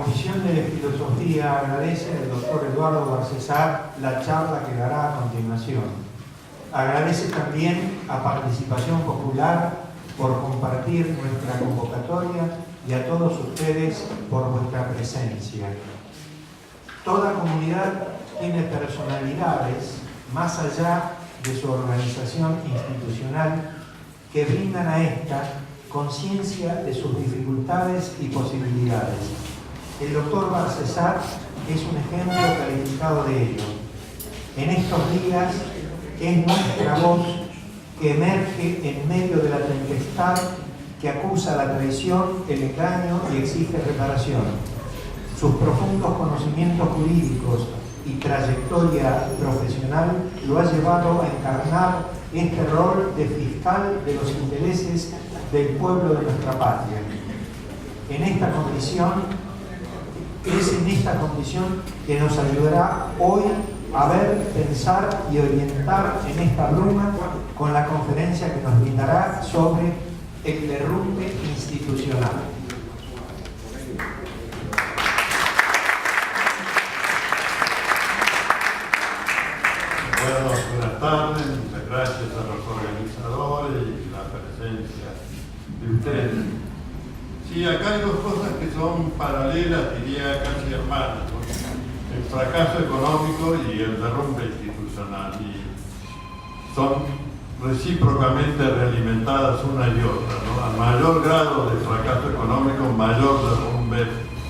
Comisión de Filosofía agradece al doctor Eduardo Barcesar la charla que dará a continuación. Agradece también a Participación Popular por compartir nuestra convocatoria y a todos ustedes por vuestra presencia. Toda comunidad tiene personalidades más allá de su organización institucional que brindan a esta conciencia de sus dificultades y posibilidades. El doctor Barcesar es un ejemplo calificado de ello. En estos días es nuestra voz que emerge en medio de la tempestad que acusa la traición, el engaño y exige reparación. Sus profundos conocimientos jurídicos y trayectoria profesional lo ha llevado a encarnar este rol de fiscal de los intereses del pueblo de nuestra patria. Es en esta condición que nos ayudará hoy a ver, pensar y orientar en esta bruma con la conferencia que nos brindará sobre el derrumbe institucional. Buenas tardes, muchas gracias a los organizadores y la presencia de ustedes. Sí, acá hay dos cosas que son paralelas, diría casi hermanas, ¿no? El fracaso económico y el derrumbe institucional, y son recíprocamente realimentadas una y otra, ¿no? A mayor grado de fracaso económico, mayor derrumbe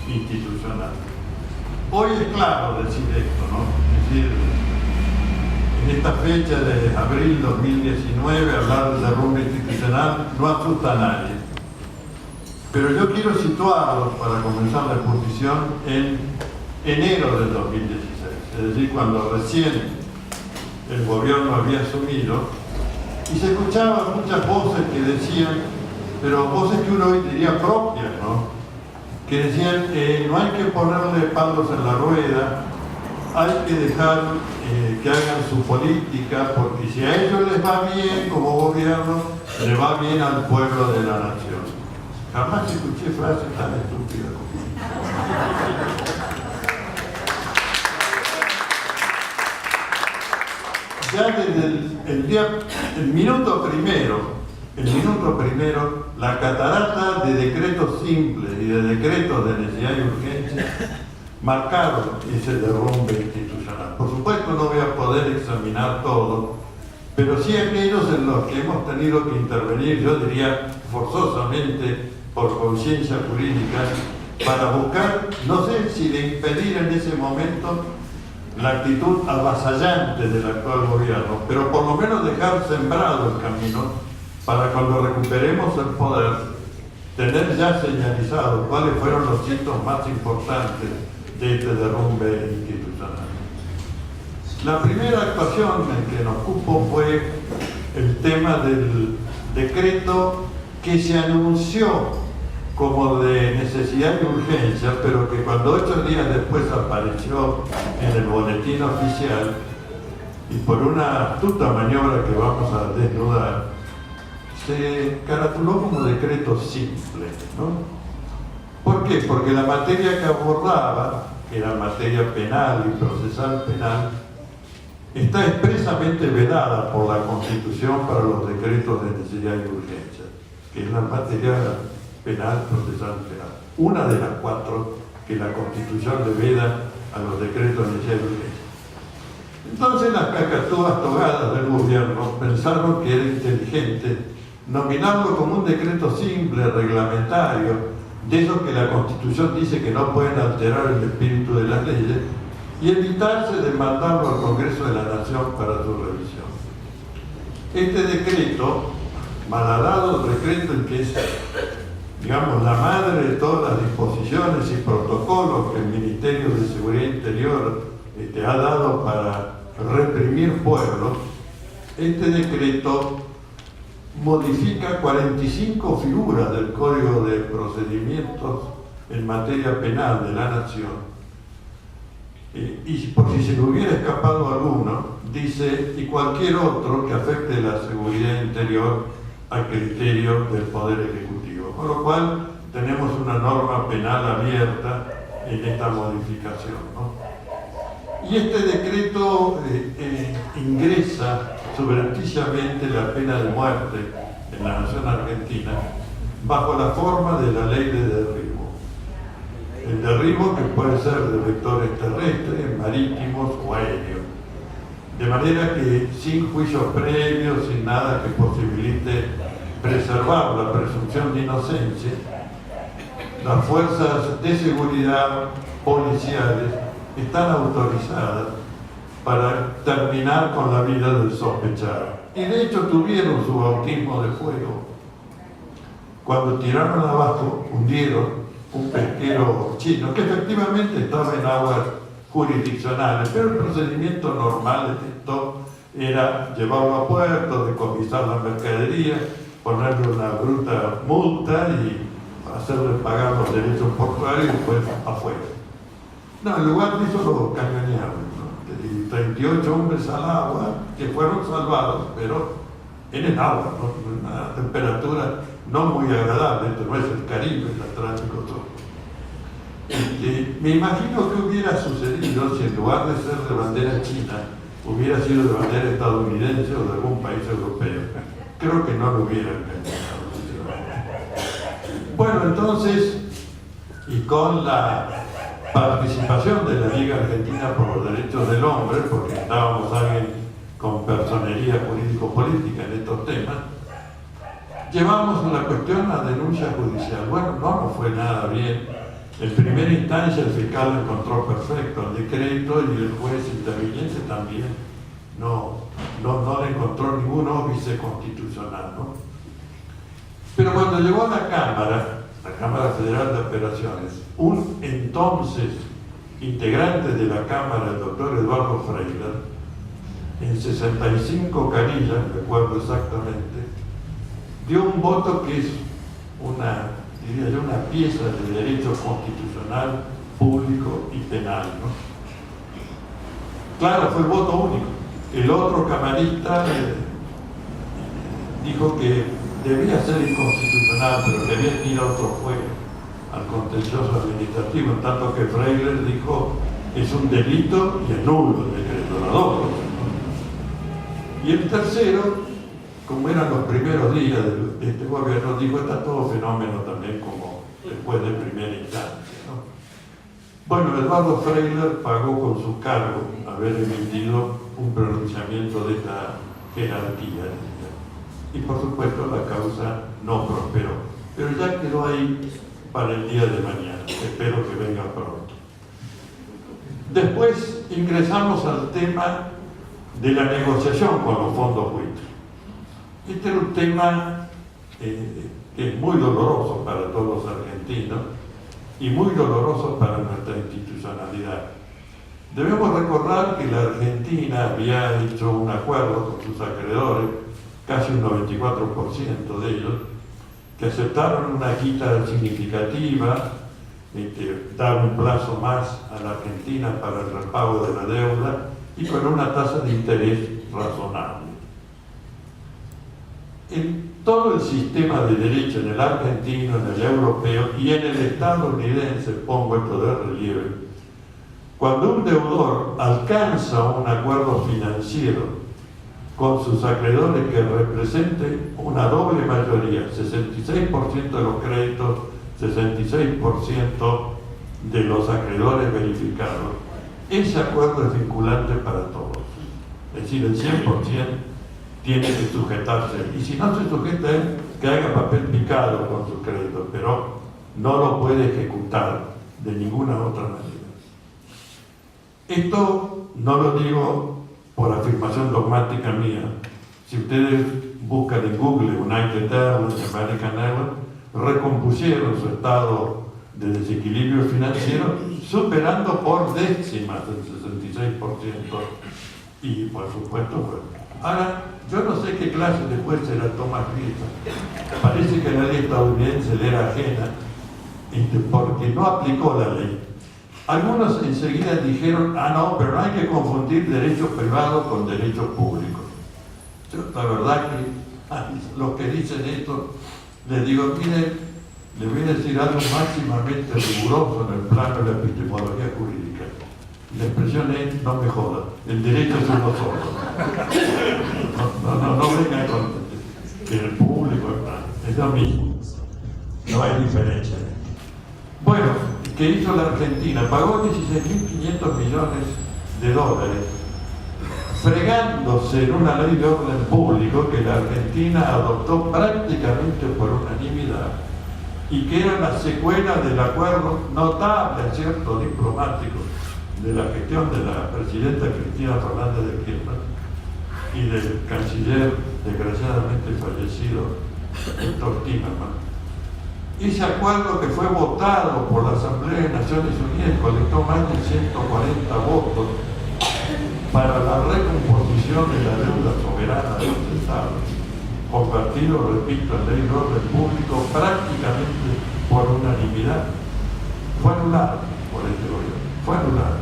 institucional. Hoy es claro decir esto, ¿no? Es decir, en esta fecha de abril 2019, hablar de derrumbe institucional no asusta a nadie. Pero yo quiero situarlos para comenzar la exposición en enero del 2016, es decir, cuando recién el gobierno había asumido, y se escuchaban muchas voces que decían, pero voces que uno hoy diría propias, ¿no? Que decían que no hay que ponerle palos en la rueda, hay que dejar que hagan su política, porque si a ellos les va bien como gobierno, le va bien al pueblo de la nación. Jamás escuché frases tan estúpidas. Ya desde el minuto primero, la catarata de decretos simples y de decretos de necesidad y urgencia marcaron ese derrumbe institucional. Por supuesto no voy a poder examinar todo, pero sí aquellos en los que hemos tenido que intervenir, yo diría forzosamente por conciencia jurídica, para buscar, no sé si de impedir en ese momento la actitud avasallante del actual gobierno, pero por lo menos dejar sembrado el camino para cuando recuperemos el poder, tener ya señalizado cuáles fueron los hitos más importantes de este derrumbe institucional. La primera actuación en que nos ocupó fue el tema del decreto que se anunció como de necesidad y urgencia, pero que cuando 8 días después apareció en el boletín oficial, y por una astuta maniobra que vamos a desnudar, se caratuló como decreto simple, ¿no? ¿Por qué? Porque la materia que abordaba, que era materia penal y procesal penal, está expresamente vedada por la Constitución para los decretos de necesidad y urgencia, que es la materia penal, procesal penal. Una de las 4 que la Constitución le veda a los decretos de necesidad y urgencia. Entonces las cacatúas togadas del gobierno pensaron que era inteligente nominarlo como un decreto simple, reglamentario, de esos que la Constitución dice que no pueden alterar el espíritu de las leyes, y evitarse de mandarlo al Congreso de la Nación para su revisión. Este decreto, malhadado decreto en que es, digamos, la madre de todas las disposiciones y protocolos que el Ministerio de Seguridad Interior ha dado para reprimir pueblos, este decreto modifica 45 figuras del Código de Procedimientos en materia penal de la Nación. Y por si se le hubiera escapado alguno, dice, y cualquier otro que afecte la seguridad interior a criterio del Poder Ejecutivo. Con lo cual tenemos una norma penal abierta en esta modificación, ¿no? Y este decreto ingresa subrepticiamente la pena de muerte en la nación argentina bajo la forma de la ley de derribo. El derribo que puede ser de vectores terrestres, marítimos o aéreos. De manera que sin juicio previo, sin nada que posibilite preservar la presunción de inocencia, las fuerzas de seguridad policiales están autorizadas para terminar con la vida del sospechado. Y de hecho tuvieron su bautismo de fuego cuando tiraron abajo, hundieron un pesquero chino que efectivamente estaba en aguas jurisdiccionales, pero el procedimiento normal de esto era llevarlo a puerto, decomisar la mercadería, ponerle una bruta multa y hacerle pagar los derechos portuarios y después afuera. No, en lugar de eso lo cañonearon, ¿no? Y 38 hombres al agua que fueron salvados, pero en el agua, ¿no? Una temperatura no muy agradable, esto no es el Caribe, el Atlántico Sur. Me imagino que hubiera sucedido si en lugar de ser de bandera china hubiera sido de bandera estadounidense o de algún país europeo. Creo que no lo hubieran cambiado. Bueno, entonces, y con la participación de la Liga Argentina por los Derechos del Hombre, porque estábamos alguien con personería jurídico-política en estos temas, llevamos la cuestión a denuncia judicial. Bueno, no fue nada bien. En primera instancia el fiscal lo encontró perfecto el decreto y el juez interviniente también no le encontró ningún óbice constitucional, ¿no? Pero cuando llegó a la Cámara Federal de Operaciones, un entonces integrante de la Cámara, el doctor Eduardo Freiler, en 65 canillas, recuerdo exactamente, dio un voto que es una pieza de derecho constitucional, público y penal, ¿no? Claro, fue el voto único. El otro camarista dijo que debía ser inconstitucional, pero que había que ir a otro juego, al contencioso administrativo, en tanto que Freiler dijo es un delito y es nulo el decreto, las dos cosas, ¿no? Y el tercero, como eran los primeros días de este gobierno, dijo, está todo fenómeno también como después de primera instancia, ¿no? Bueno, Eduardo Freiler pagó con su cargo haber emitido un pronunciamiento de esta jerarquía, y por supuesto la causa no prosperó, pero ya quedó ahí para el día de mañana, espero que venga pronto. Después ingresamos al tema de la negociación con los fondos buitres. Este era un tema que es muy doloroso para todos los argentinos y muy doloroso para nuestra institucionalidad. Debemos recordar que la Argentina había hecho un acuerdo con sus acreedores, casi un 94% de ellos, que aceptaron una quita significativa, dar un plazo más a la Argentina para el repago de la deuda y con una tasa de interés razonable. En todo el sistema de derecho, en el argentino, en el europeo y en el estadounidense, pongo esto de relieve, cuando un deudor alcanza un acuerdo financiero con sus acreedores que represente una doble mayoría, 66% de los créditos, 66% de los acreedores verificados, ese acuerdo es vinculante para todos. Es decir, el 100% tiene que sujetarse, y si no se sujeta él, que haga papel picado con sus créditos, pero no lo puede ejecutar de ninguna otra manera. Esto no lo digo por afirmación dogmática mía. Si ustedes buscan en Google United Airlines, American Airlines, recompusieron su estado de desequilibrio financiero, superando por décimas el 66%, y por supuesto, bueno. Ahora, yo no sé qué clase de juez era Thomas Griffin. Parece que la ley estadounidense le era ajena, porque no aplicó la ley. Algunos enseguida dijeron, no, pero no hay que confundir derechos privados con derechos públicos. Yo, la verdad que a los que dicen esto, les digo, miren, le voy a decir algo máximamente riguroso en el plano de la epistemología jurídica. La expresión es, no me joda, el derecho es uno solo. No vengan con el público, es lo mismo. No hay diferencia. Bueno, ¿qué hizo la Argentina? Pagó 16.500 millones de dólares, fregándose en una ley de orden público que la Argentina adoptó prácticamente por unanimidad y que era la secuela del acuerdo notable, acierto diplomático de la gestión de la presidenta Cristina Fernández de Kirchner y del canciller desgraciadamente fallecido Héctor Timerman. Ese acuerdo que fue votado por la Asamblea de Naciones Unidas colectó más de 140 votos para la recomposición de la deuda soberana de los estados, convertido, repito, en ley de orden público prácticamente por unanimidad. Fue anulado por este gobierno, fue anulado.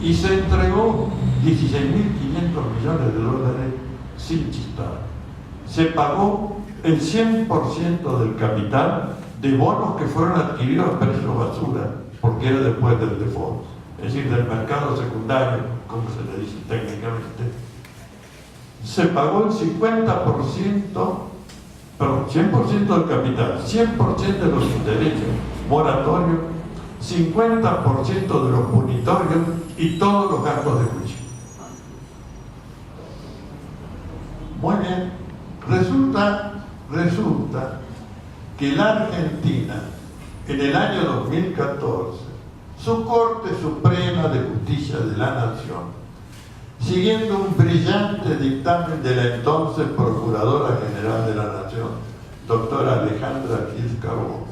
Y se entregó 16.500 millones de dólares sin chistar. Se pagó el 100% del capital de bonos que fueron adquiridos a precio basura, porque era después del default, es decir, del mercado secundario, como se le dice técnicamente. Se pagó el 50%, perdón, 100% del capital, 100% de los intereses, moratorio, 50% de los punitorios y todos los gastos de juicio. Muy bien, resulta que la Argentina, en el año 2014, su Corte Suprema de Justicia de la Nación, siguiendo un brillante dictamen de la entonces Procuradora General de la Nación, doctora Alejandra Gil Carbó,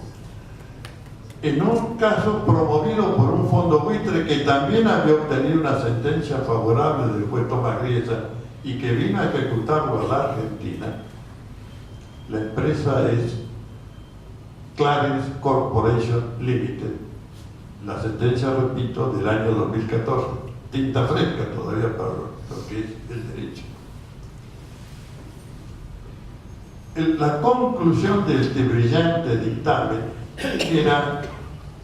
en un caso promovido por un fondo buitre que también había obtenido una sentencia favorable del juez Tomás Griesa y que vino a ejecutarlo a la Argentina. La empresa es Clarence Corporation Limited. La sentencia, repito, del año 2014. Tinta fresca todavía para lo que es el derecho. La conclusión de este brillante dictamen era: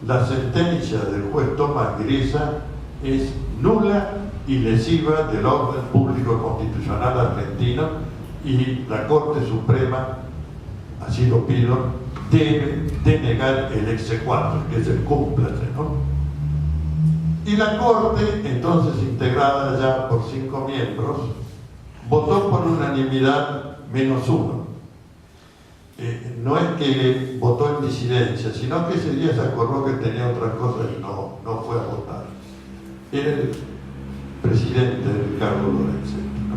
la sentencia del juez Tomás Griesa es nula y lesiva del orden público constitucional argentino y la Corte Suprema, así lo pido, debe denegar el exequatur, que es el cúmplice, ¿no? Y la Corte, entonces integrada ya por 5 miembros, votó por unanimidad -1. No es que votó en disidencia, sino que ese día se acordó que tenía otras cosas y no fue a votar. Era el presidente Ricardo Lorenzetti, ¿no?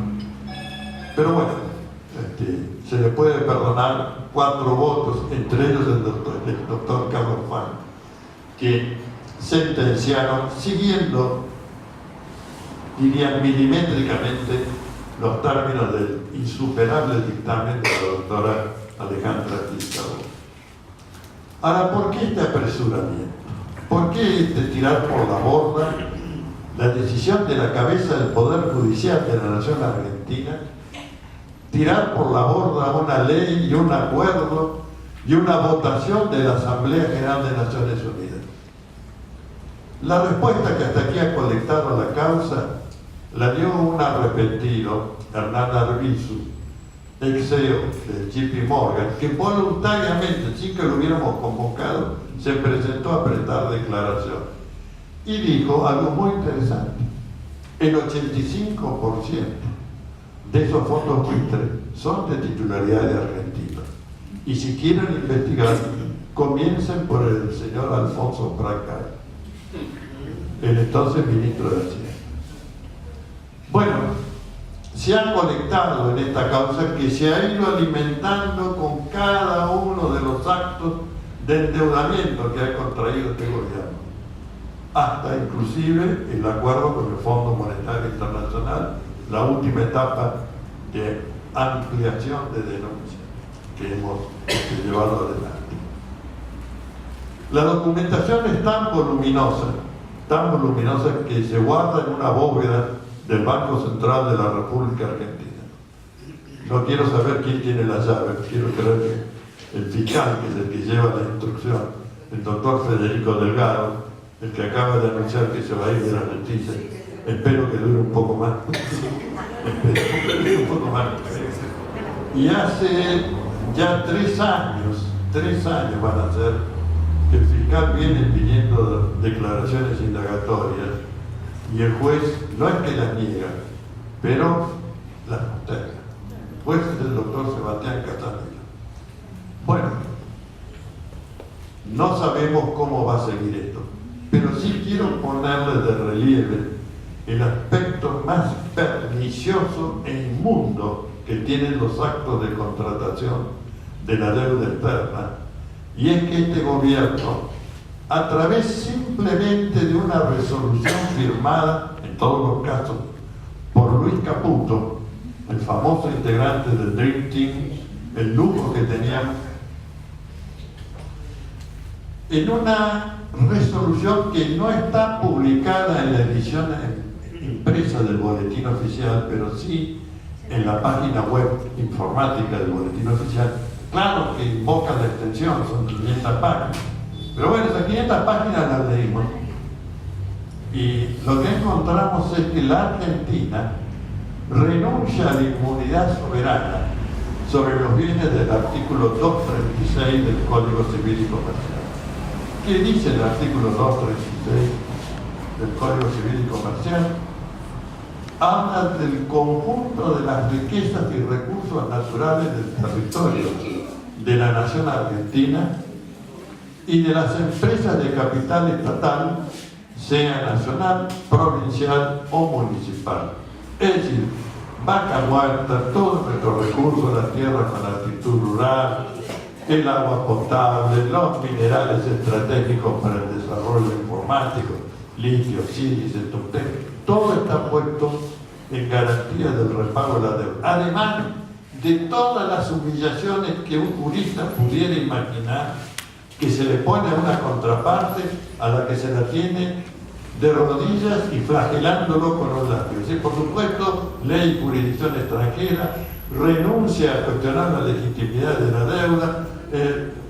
Pero bueno, se le puede perdonar 4 votos, entre ellos el doctor Carlos Fan, que sentenciaron siguiendo, diría milimétricamente, los términos del insuperable dictamen de la doctora Alejandra Gil Carbó. Ahora, ¿por qué este apresuramiento? ¿Por qué tirar por la borda la decisión de la cabeza del Poder Judicial de la Nación Argentina? Tirar por la borda una ley y un acuerdo y una votación de la Asamblea General de Naciones Unidas. La respuesta que hasta aquí ha colectado la causa la dio un arrepentido, Hernán Arbizu, ex CEO de JP Morgan, que voluntariamente, sin que lo hubiéramos convocado, se presentó a prestar declaración y dijo algo muy interesante: el 85% de esos fondos buitres son de titularidad de Argentina, y si quieren investigar, comiencen por el señor Alfonso Prat, el entonces ministro de Hacienda. Bueno, se ha conectado en esta causa que se ha ido alimentando con cada uno de los actos de endeudamiento que ha contraído este gobierno, hasta inclusive el acuerdo con el Fondo Monetario Internacional, la última etapa de ampliación de denuncia que hemos llevado adelante. La documentación es tan voluminosa que se guarda en una bóveda del Banco Central de la República Argentina. No quiero saber quién tiene la llave, quiero creer el fiscal, que es el que lleva la instrucción, el doctor Federico Delgado, el que acaba de anunciar que se va a ir de la justicia. Espero que dure un poco más. Espero un poco más. Y hace ya 3 años van a ser, que el fiscal viene pidiendo declaraciones indagatorias y el juez no es que las niega, pero las posterga. El juez es el doctor Sebastián Casanella. Bueno, no sabemos cómo va a seguir esto, pero sí quiero ponerle de relieve el aspecto más pernicioso e inmundo que tienen los actos de contratación de la deuda externa, y es que este gobierno, a través simplemente de una resolución firmada, en todos los casos, por Luis Caputo, el famoso integrante del Dream Team, el lujo que teníamos, en una resolución que no está publicada en la edición impresa del Boletín Oficial, pero sí en la página web informática del Boletín Oficial. Claro que invoca la extensión, son 500 páginas. Pero bueno, esas 500 páginas las leímos. Y lo que encontramos es que la Argentina renuncia a la inmunidad soberana sobre los bienes del artículo 236 del Código Civil y Comercial. ¿Qué dice el artículo 236 del Código Civil y Comercial? Habla del conjunto de las riquezas y recursos naturales del territorio de la nación argentina y de las empresas de capital estatal, sea nacional, provincial o municipal. Es decir, Vaca Muerta, todos nuestros recursos, las tierras con altitud rural, el agua potable, los minerales estratégicos para el desarrollo informático, litio, sílice, todo está puesto en garantía del repago de la deuda. Además de todas las humillaciones que un jurista pudiera imaginar que se le pone a una contraparte a la que se la tiene de rodillas y flagelándolo con los labios. Y por supuesto, ley y jurisdicción extranjera, renuncia a cuestionar la legitimidad de la deuda,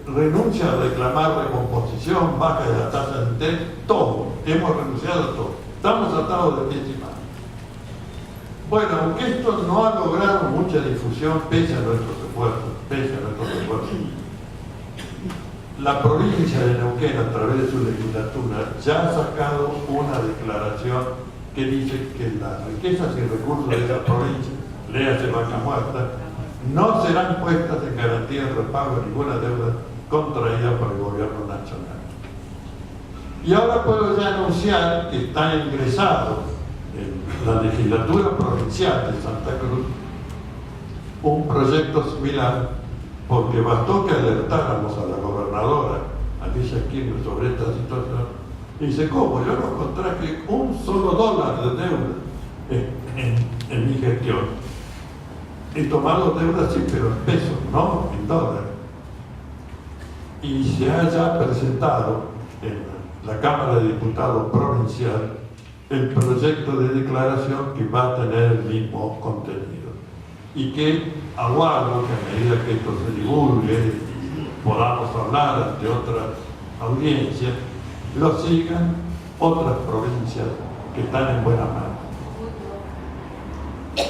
renuncia a reclamar recomposición, baja de la tasa de interés, todo. Hemos renunciado a todo. Estamos atados de pies y manos. Bueno, aunque esto no ha logrado mucha difusión, pese a nuestros esfuerzos, la provincia de Neuquén, a través de su legislatura, ya ha sacado una declaración que dice que las riquezas y recursos de esa provincia, léase Vaca Muerta, no serán puestas en garantía de repago de ninguna deuda contraída por el gobierno nacional. Y ahora puedo ya anunciar que está ingresado en la legislatura provincial de Santa Cruz un proyecto similar, porque bastó que alertáramos a la gobernadora Alicia Kirchner sobre esta situación. Y dice, ¿cómo? Yo no contraje un solo dólar de deuda en mi gestión. He tomado deuda sí, pero en pesos, no en dólares. Y se ha ya presentado en la Cámara de Diputados provincial el proyecto de declaración que va a tener el mismo contenido. Y que aguardo que a medida que esto se divulgue y podamos hablar ante otras audiencias, lo sigan otras provincias que están en buena mano.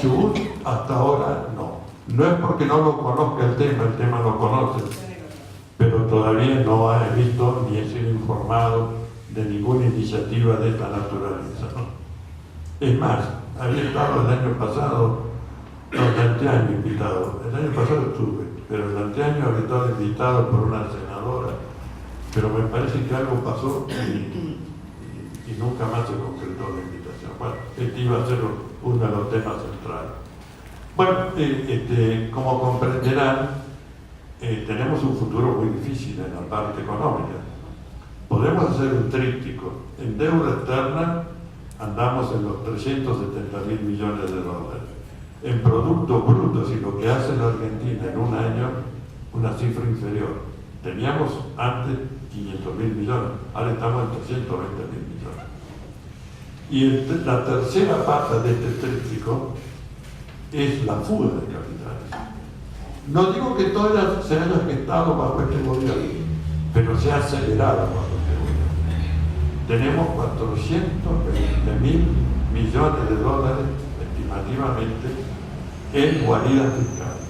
Chubut hasta ahora no. No es porque no lo conozca el tema lo conoce, pero todavía no he visto ni he sido informado de ninguna iniciativa de esta naturaleza, ¿no? Es más, había estado el año pasado, el anteaño invitado, el año pasado estuve, pero el anteaño había estado invitado por una senadora, pero me parece que algo pasó y nunca más se concretó la invitación. Bueno, este iba a ser uno de los temas centrales. Bueno, como comprenderán, tenemos un futuro muy difícil en la parte económica. Podemos hacer un tríptico. En deuda externa andamos en los 370.000 millones de dólares. En Producto Bruto, si lo que hace la Argentina en un año, una cifra inferior. Teníamos antes 500.000 millones, ahora estamos en 320.000 millones. Y la tercera pata de este tríptico es la fuga de capitales. No digo que todas se haya gestado bajo este gobierno, pero se ha acelerado bajo este gobierno. Tenemos 420.000 millones de dólares, estimativamente, en guaridas fiscales.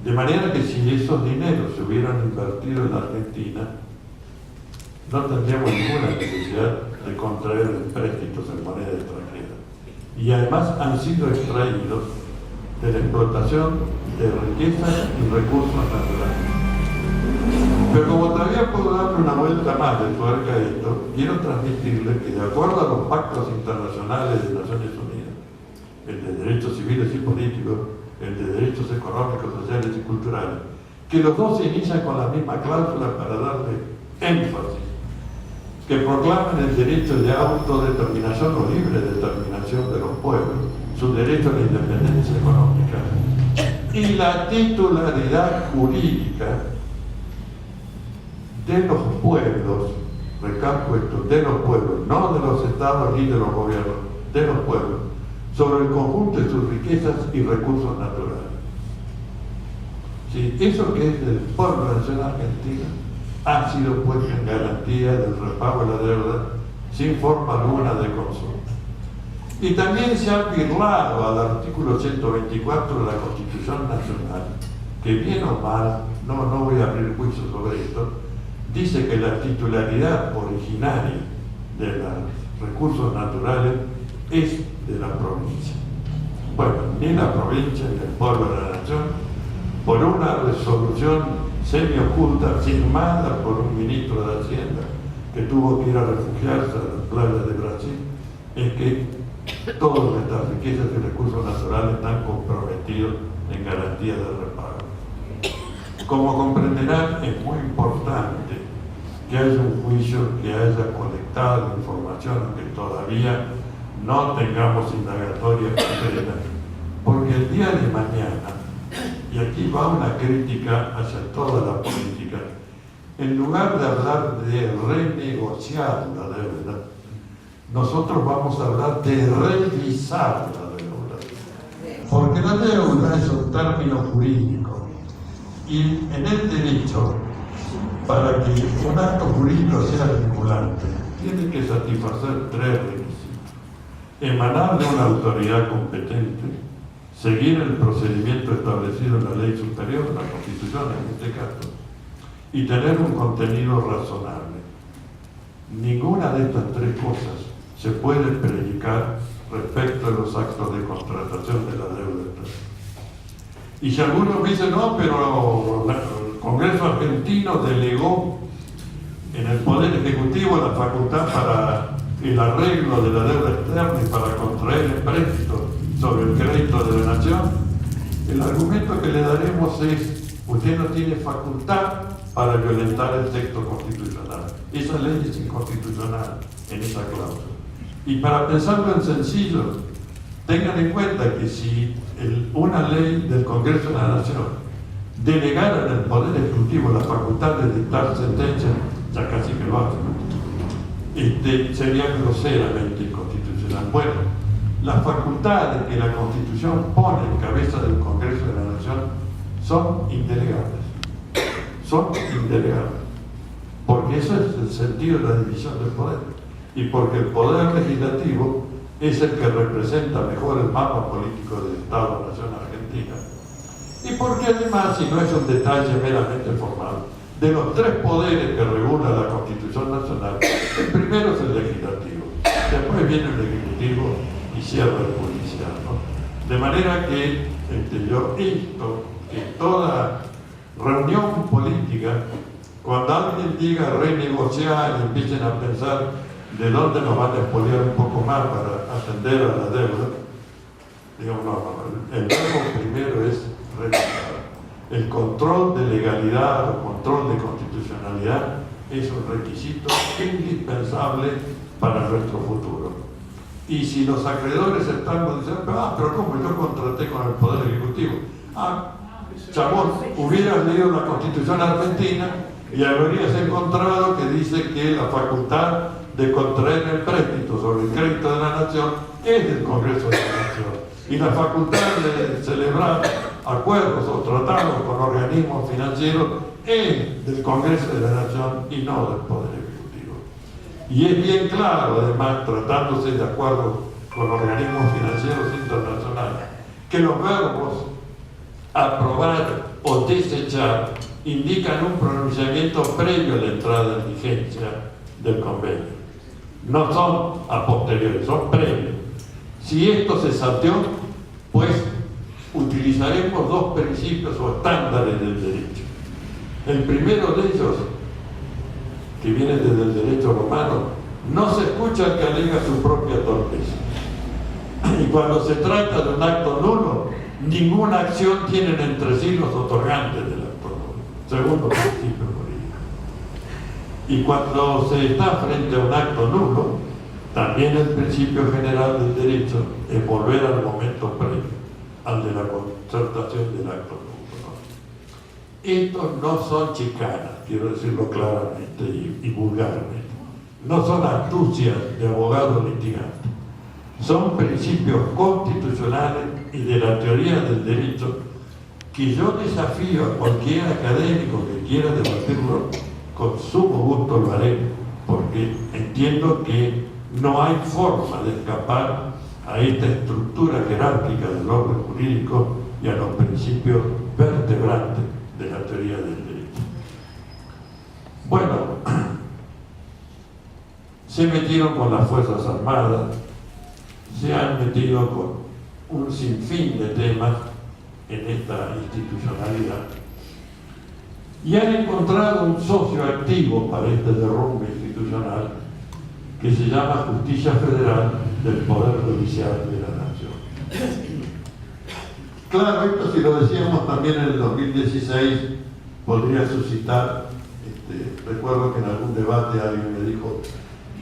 De manera que si esos dineros se hubieran invertido en la Argentina, no tendríamos ninguna necesidad de contraer empréstitos en moneda extranjera. Y además han sido extraídos de la explotación de riquezas y recursos naturales. Pero como todavía puedo darle una vuelta más de tuerca a esto, quiero transmitirle que de acuerdo a los pactos internacionales de Naciones Unidas, el de derechos civiles y políticos, el de derechos económicos, sociales y culturales, que los dos se inician con la misma cláusula para darle énfasis, que proclaman el derecho de autodeterminación o libre determinación de los pueblos, su derecho a la independencia económica y la titularidad jurídica de los pueblos, recalco esto, de los pueblos, no de los estados ni de los gobiernos, de los pueblos, sobre el conjunto de sus riquezas y recursos naturales. Sí, eso que es del pueblo de la nación argentina ha sido puesto en garantía del repago de la deuda sin forma alguna de consulta. Y también se ha birlado al artículo 124 de la Constitución Nacional, que bien o mal, no voy a abrir juicio sobre esto, dice que la titularidad originaria de los recursos naturales es de la provincia. Bueno, ni la provincia ni el pueblo de la nación, por una resolución semioculta firmada por un ministro de Hacienda que tuvo que ir a refugiarse a las playas de Brasil, es que todas nuestras riquezas y recursos naturales están comprometidos en garantía de repago. Como comprenderán, es muy importante que haya un juicio que haya colectado información, que todavía no tengamos indagatoria concreta, porque el día de mañana, y aquí va una crítica hacia toda la política, en lugar de hablar de renegociar la deuda, nosotros vamos a hablar de revisar la deuda. Porque la deuda es un término jurídico. Y en el derecho, para que un acto jurídico sea vinculante, tiene que satisfacer tres requisitos: emanar de una autoridad competente, seguir el procedimiento establecido en la ley superior, la Constitución en este caso, y tener un contenido razonable. Ninguna de estas tres cosas se puede predicar respecto a los actos de contratación de la deuda externa. Y si algunos me dicen, no, pero el Congreso argentino delegó en el Poder Ejecutivo la facultad para el arreglo de la deuda externa y para contraer empréstitos sobre el crédito de la nación, el argumento que le daremos es: usted no tiene facultad para violentar el texto constitucional. Esa ley es inconstitucional en esa cláusula. Y para pensarlo en sencillo, tengan en cuenta que si una ley del Congreso de la Nación delegara en el Poder Ejecutivo la facultad de dictar sentencias, ya casi que lo hace, sería groseramente inconstitucional. Bueno, las facultades que la Constitución pone en cabeza del Congreso de la Nación son indelegables. Son indelegables. Porque eso es el sentido de la división del poder. Y porque el poder legislativo es el que representa mejor el mapa político del Estado-Nación Argentina. Y porque además, si no es un detalle meramente formal, de los tres poderes que regula la Constitución Nacional, el primero es el legislativo, después viene el ejecutivo y cierra el judicial, ¿no? De manera que yo insto que toda reunión política, cuando alguien diga renegociar y empiecen a pensar de dónde nos van a expoliar un poco más para atender a la deuda, digamos, no, el verbo primero es revisar. El control de legalidad o control de constitucionalidad es un requisito indispensable para nuestro futuro. Y si los acreedores están diciendo, pero ¿cómo yo contraté con el Poder Ejecutivo? Chabón, hubieras leído la Constitución argentina y habrías encontrado que dice que la facultad de contraer el préstito sobre el crédito de la nación es del Congreso de la Nación. y la facultad de celebrar acuerdos o tratados con organismos financieros es del Congreso de la Nación y no del Poder Ejecutivo. Y es bien claro, además, tratándose de acuerdos con organismos financieros internacionales, que los verbos aprobar o desechar indican un pronunciamiento previo a la entrada en vigencia del convenio. No son a posteriori, son previos. Si esto se salteó, pues utilizaremos dos principios o estándares del derecho. El primero de ellos, que viene desde el derecho romano, no se escucha al que alega su propia torpeza. Y cuando se trata de un acto nulo, ninguna acción tienen entre sí los otorgantes del acto nulo. Segundo principio jurídico. Y cuando se está frente a un acto nulo, también el principio general del derecho es volver al momento previo, al de la concertación del acto nulo, ¿no? Estos no son chicanas, quiero decirlo claramente y vulgarmente. No son astucias de abogados litigantes. Son principios constitucionales y de la teoría del derecho que yo desafío a cualquier académico que quiera debatirlo, con sumo gusto lo haré, porque entiendo que no hay forma de escapar a esta estructura jerárquica del orden jurídico y a los principios vertebrantes de la teoría del derecho. Bueno, se metieron con las Fuerzas Armadas, se han metido con un sinfín de temas en esta institucionalidad y han encontrado un socio activo para este derrumbe institucional que se llama Justicia Federal del Poder Judicial de la Nación. Claro, esto si lo decíamos también en el 2016 podría suscitar, recuerdo que en algún debate alguien me dijo: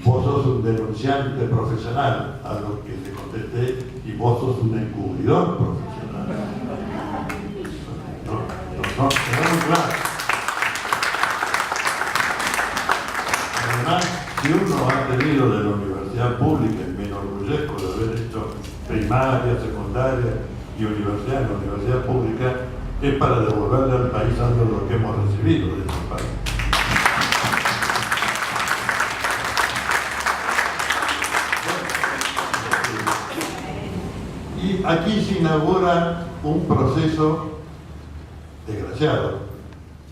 vos sos un denunciante profesional, a lo que le contesté, y vos sos un encubridor profesional. No, quedamos claros. Además, si uno ha tenido de la universidad pública, y me enorgullezco de haber hecho primaria, secundaria y universidad en la universidad pública, es para devolverle al país algo de lo que hemos recibido de ese país. Y aquí se inaugura un proceso desgraciado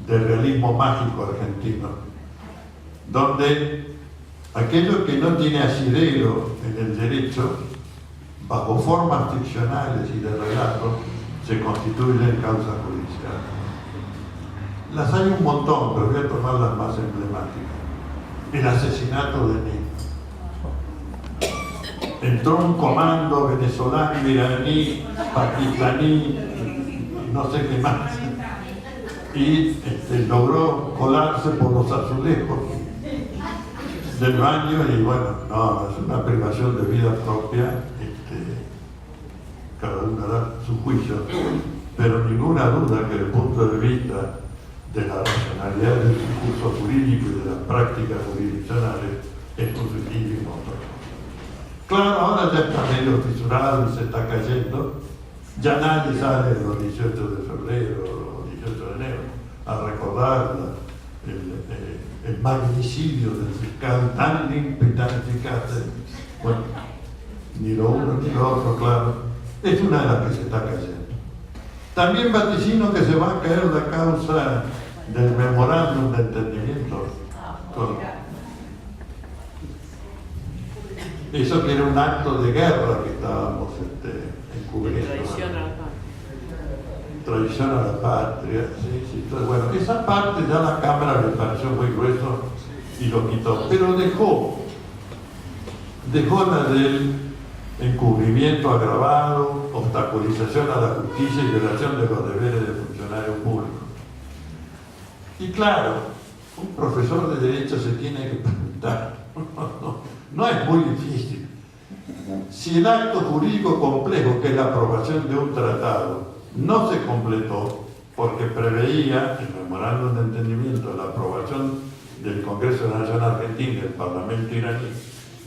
del realismo mágico argentino, donde aquello que no tiene asidero en el derecho, bajo formas ficcionales y de relato, se constituye en causa judicial. Las hay un montón, pero voy a tomar las más emblemáticas. El asesinato de Niño. Entró un comando venezolano, iraní, pakistaní, no sé qué más, y logró colarse por los azulejos del baño y bueno, no, es una privación de vida propia, cada uno da su juicio, pero ninguna duda que desde el punto de vista de la racionalidad del discurso jurídico y de las prácticas jurisdiccionales es positivo y no. Claro, ahora ya está medio fisurado y se está cayendo. Ya nadie sale los 18 de febrero o los 18 de enero a recordar el magnicidio del fiscal tan limpio y tan eficaz. Bueno, ni lo uno ni lo otro, claro. Es una de las que se está cayendo. También vaticino que se va a caer la causa del memorándum de entendimiento. Eso que era un acto de guerra que estábamos encubriendo. Traición a la patria. Sí. Entonces, bueno, esa parte ya la Cámara le pareció muy grueso y lo quitó. Pero dejó la del encubrimiento agravado, obstaculización a la justicia y violación de los deberes de funcionarios públicos. Y claro, un profesor de Derecho se tiene que preguntar, no es muy difícil, si el acto jurídico complejo, que es la aprobación de un tratado, no se completó porque preveía el memorándum de entendimiento, la aprobación del Congreso de la Nación Argentina y del Parlamento iraní,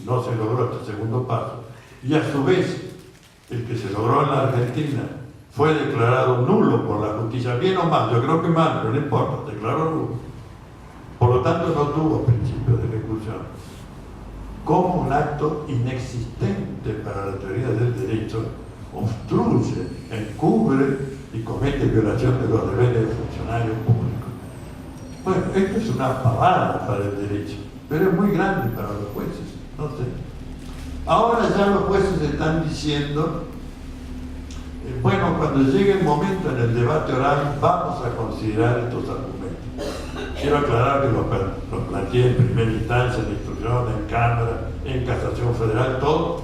no se logró este segundo paso, y a su vez el que se logró en la Argentina, fue declarado nulo por la justicia, bien o mal, yo creo que mal, pero no importa, declaró nulo. Por lo tanto, no tuvo principio de ejecución. Como un acto inexistente para la teoría del derecho, obstruye, encubre y comete violación de los deberes de funcionarios públicos. Bueno, esto es una pavada para el derecho, pero es muy grande para los jueces, no sé. Ahora ya los jueces están diciendo, bueno, cuando llegue el momento en el debate oral vamos a considerar estos argumentos. Quiero aclarar que los planteé en primera instancia, en instrucción, en Cámara, en Casación Federal, todo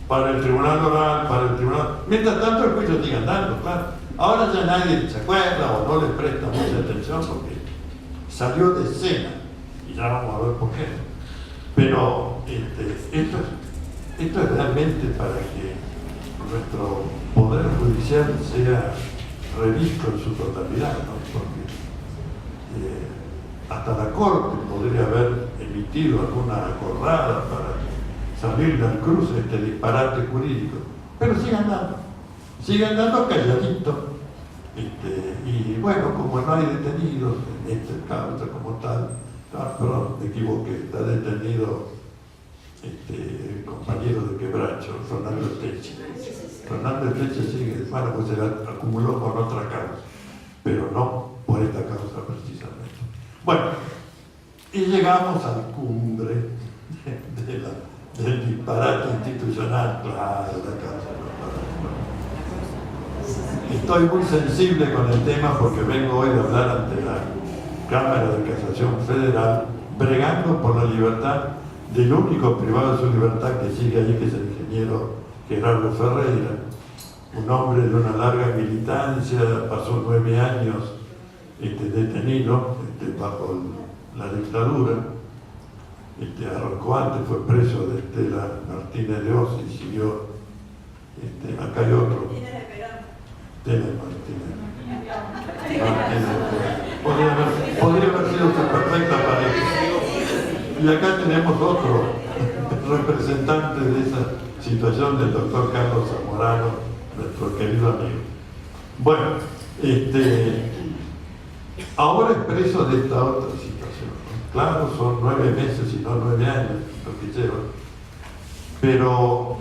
para el tribunal oral, para el tribunal. Mientras tanto el juicio sigue andando, claro. Ahora ya nadie se acuerda o no le presta mucha atención porque salió de escena y ya vamos a ver por qué. Pero esto es realmente para que nuestro poder judicial sea revisto en su totalidad, ¿no? Porque hasta la Corte podría haber emitido alguna acordada para salirle al cruce este disparate jurídico, pero sigue andando calladito. Y bueno, como no hay detenidos en este caso como tal, perdón, me equivoqué, está detenido el compañero de Quebracho, Fernando Teche. Fernando Teche sigue, bueno, pues se acumuló por otra causa, pero no por esta causa precisamente. Bueno, y llegamos a la cumbre del disparate institucional, claro, la causa. Estoy muy sensible con el tema porque vengo hoy a hablar ante la Cámara de Casación Federal, bregando por la libertad del único privado de su libertad que sigue allí, que es el ingeniero Gerardo Ferreira, un hombre de una larga militancia, pasó 9 años detenido bajo la dictadura, arrancó antes, fue preso de Estela Martínez de Oz y siguió, acá hay otro. Estela Martínez. Podría haber sido su perfecta pareja. Y acá tenemos otro representante de esa situación, del doctor Carlos Zamorano, nuestro querido amigo. Bueno, ahora es preso de esta otra situación, ¿no? Claro, son 9 meses y no 9 años lo que llevan, pero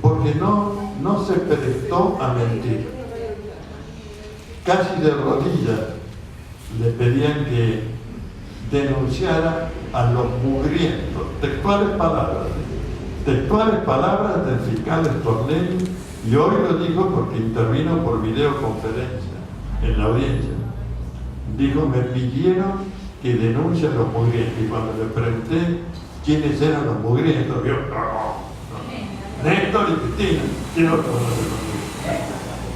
porque no se prestó a mentir. Casi de rodillas le pedían que denunciara a los mugrientos, textuales palabras del fiscal Stornelli, y hoy lo dijo porque intervino por videoconferencia en la audiencia. Dijo, me pidieron que denuncie a los mugrientos, y cuando le pregunté quiénes eran los mugrientos, vio, no. Néstor y Cristina, ¿quién otro no se conoce?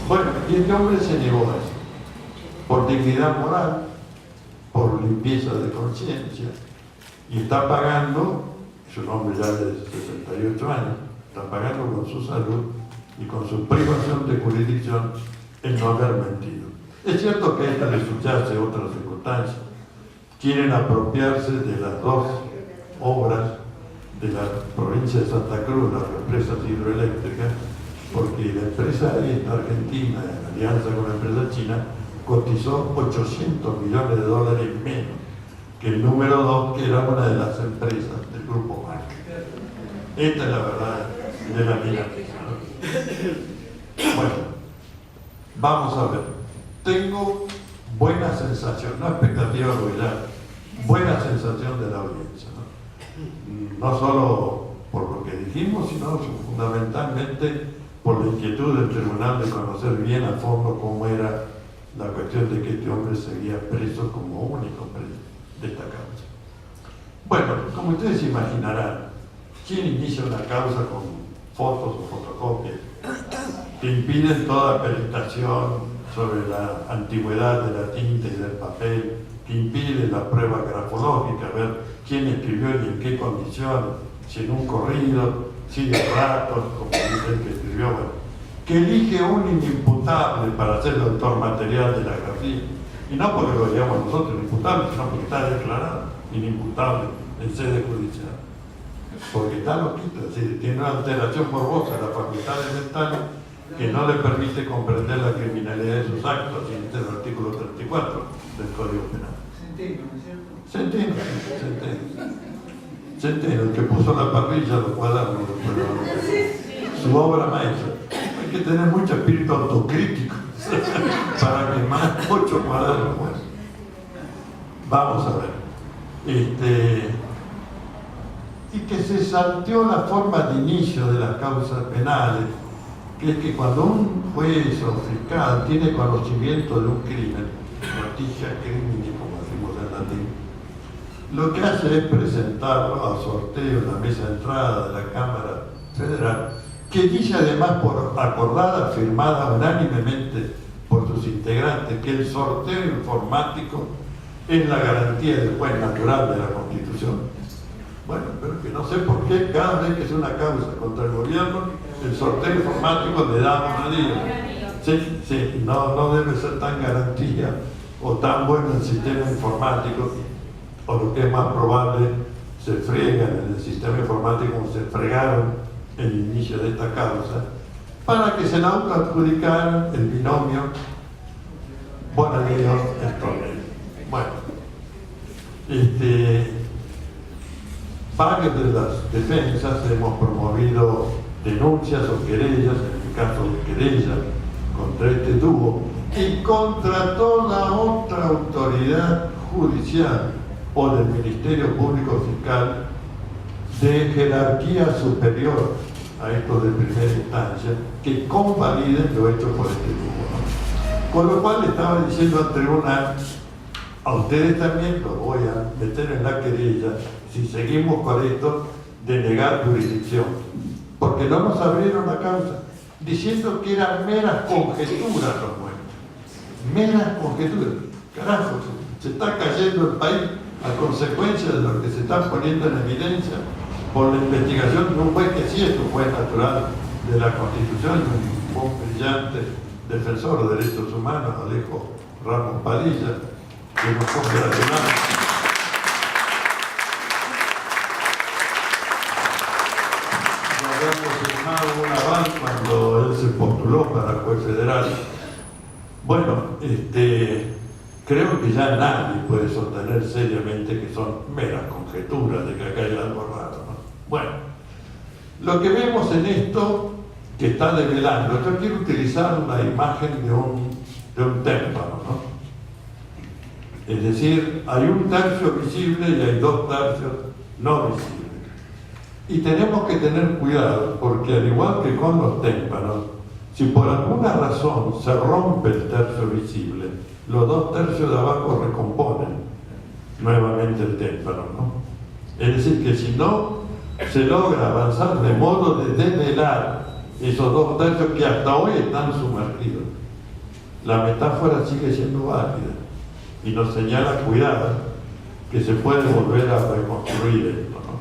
Bueno, y este hombre se negó a eso, por dignidad moral, por limpieza de conciencia, y está pagando, es un hombre ya de 68 años, está pagando con su salud y con su privación de jurisdicción el no haber mentido. Es cierto que esta le subyace otras circunstancias. Quieren apropiarse de las 2 obras de la provincia de Santa Cruz, las represas hidroeléctricas, porque la empresa esta argentina, en alianza con la empresa china, cotizó $800 millones menos que el número 2, que era una de las empresas del grupo Marc. Esta es la verdad de la milanesa, ¿no? Bueno, vamos a ver. Tengo buena sensación, no expectativa arruinada, buena sensación de la audiencia, ¿no? No solo por lo que dijimos, sino fundamentalmente por la inquietud del tribunal de conocer bien a fondo cómo era la cuestión de que este hombre seguía preso como único preso de esta causa. Bueno, como ustedes imaginarán, ¿quién inicia una causa con fotos o fotocopias que impiden toda peritación sobre la antigüedad de la tinta y del papel, que impide la prueba grafológica, ver quién escribió y en qué condiciones, si en un corrido, si de ratos, como dice el que escribió, bueno, que elige un inimputable para ser el autor material de la grafía, y no porque lo digamos nosotros inimputable, sino porque está declarado inimputable en sede judicial. porque está loquito, es decir, tiene una alteración morbosa de las facultades mentales que no le permite comprender la criminalidad de sus actos, y este es el artículo 34 del Código Penal. Centeno, ¿no es cierto? Centeno, el que puso la parrilla, los cuadernos, su obra maestra. Hay que tener mucho espíritu autocrítico para quemar 8 cuadernos. Bueno, vamos a ver. Y que se salteó la forma de inicio de las causas penales, que es que cuando un juez o fiscal tiene conocimiento de un crimen, noticia crimini, como decimos en latín, lo que hace es presentarlo a sorteo en la mesa de entrada de la Cámara Federal, que dice además por acordada, firmada unánimemente por sus integrantes, que el sorteo informático es la garantía del juez natural de la Constitución. Bueno, pero que no sé por qué cada vez que es una causa contra el gobierno, el sorteo informático le da monedilla. Sí, no debe ser tan garantía o tan bueno el sistema informático, o lo que es más probable, se friegan en el sistema informático como se fregaron en el inicio de esta causa, para que se le autoadjudicaran el binomio Bonadío-Estornelli. Bueno, varias de las defensas hemos promovido denuncias o querellas, en el caso de querella contra este dúo y contra toda otra autoridad judicial o del Ministerio Público Fiscal de jerarquía superior a estos de primera instancia que convaliden lo hecho por este dúo, ¿no? Con lo cual estaba diciendo al tribunal: a ustedes también los voy a meter en la querella, si seguimos con esto, de negar jurisdicción, porque no nos abrieron la causa, diciendo que eran meras conjeturas los nuestros. Meras conjeturas. Carajo, se está cayendo el país a consecuencia de lo que se está poniendo en evidencia por la investigación de un juez que sí es un juez natural de la Constitución, un brillante defensor de derechos humanos, Alejo Ramos Padilla, que nos congratulamos. Nos habíamos firmado un aval cuando él se postuló para juez federal. Bueno, creo que ya nadie puede sostener seriamente que son meras conjeturas de que acá hay algo raro, ¿no? Bueno, lo que vemos en esto que está develando, yo quiero utilizar la imagen de un témpano, ¿no? Es decir, hay un tercio visible y hay 2 tercios no visibles. Y tenemos que tener cuidado, porque al igual que con los témpanos, si por alguna razón se rompe el tercio visible, los 2 tercios de abajo recomponen nuevamente el témpano, ¿no? Es decir, que si no se logra avanzar de modo de develar esos 2 tercios que hasta hoy están sumergidos, la metáfora sigue siendo válida y nos señala cuidado que se puede volver a reconstruir esto, ¿no?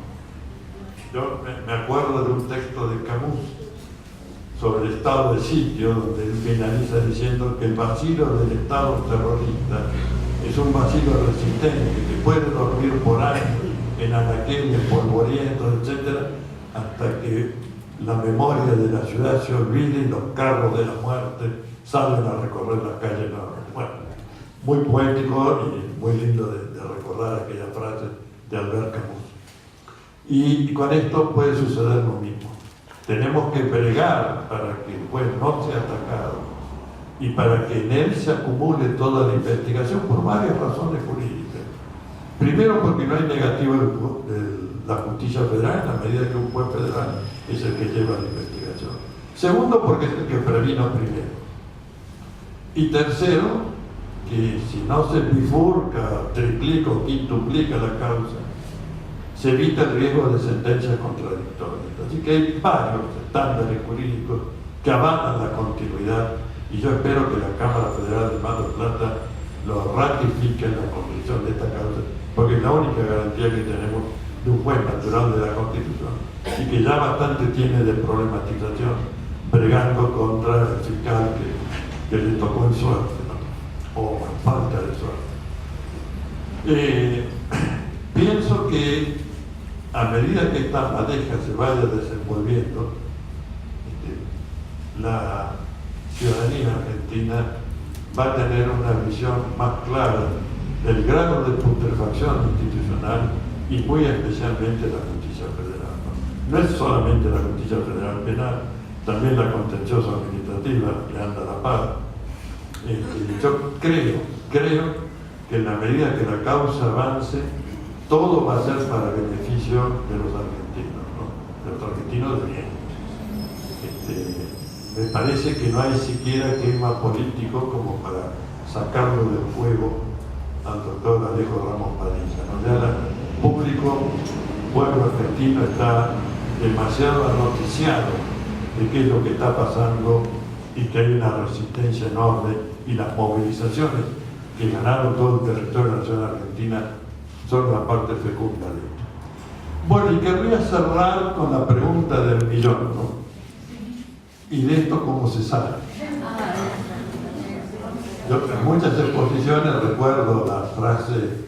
Yo me acuerdo de un texto de Camus sobre el estado de sitio, donde él finaliza diciendo que el vacío del estado terrorista es un vacío resistente que puede dormir por años en anaqueles, polvorientos, etc., hasta que la memoria de la ciudad se olvide y los carros de la muerte salen a recorrer las calles nuevamente. Bueno, muy poético y muy lindo de recordar aquella frase de Albert Camus. Y con esto puede suceder lo mismo. Tenemos que bregar para que el juez no sea atacado y para que en él se acumule toda la investigación por varias razones jurídicas. Primero, porque no hay negativa de la justicia federal en la medida que un juez federal es el que lleva la investigación. Segundo, porque es el que previno primero. Y tercero, que si no se bifurca, triplica o quintuplica la causa, se evita el riesgo de sentencias contradictorias. Así que hay varios estándares jurídicos que avalan la continuidad y yo espero que la Cámara Federal de Mar del Plata lo ratifique en la condición de esta causa, porque es la única garantía que tenemos de un juez natural de la Constitución y que ya bastante tiene de problematización bregando contra el fiscal que le tocó en suerte, ¿no? O en falta de suerte. Pienso que a medida que esta madeja se vaya desenvolviendo, la ciudadanía argentina va a tener una visión más clara del grado de putrefacción institucional y muy especialmente la justicia federal. No es solamente la justicia federal penal, también la contenciosa administrativa que anda a la par. Yo creo que en la medida que la causa avance, todo va a ser para beneficio de los argentinos, ¿no? De los argentinos de bien. Me parece que no hay siquiera clima político como para sacarlo del juego al doctor Alejo Ramos Padilla, ¿no? Ya el pueblo argentino está demasiado anoticiado de qué es lo que está pasando y que hay una resistencia enorme, y las movilizaciones que ganaron todo el territorio nacional argentina son la parte fecunda de esto. Bueno, y querría cerrar con la pregunta del millón, ¿no? ¿Y de esto cómo se sale? Yo en muchas exposiciones recuerdo la frase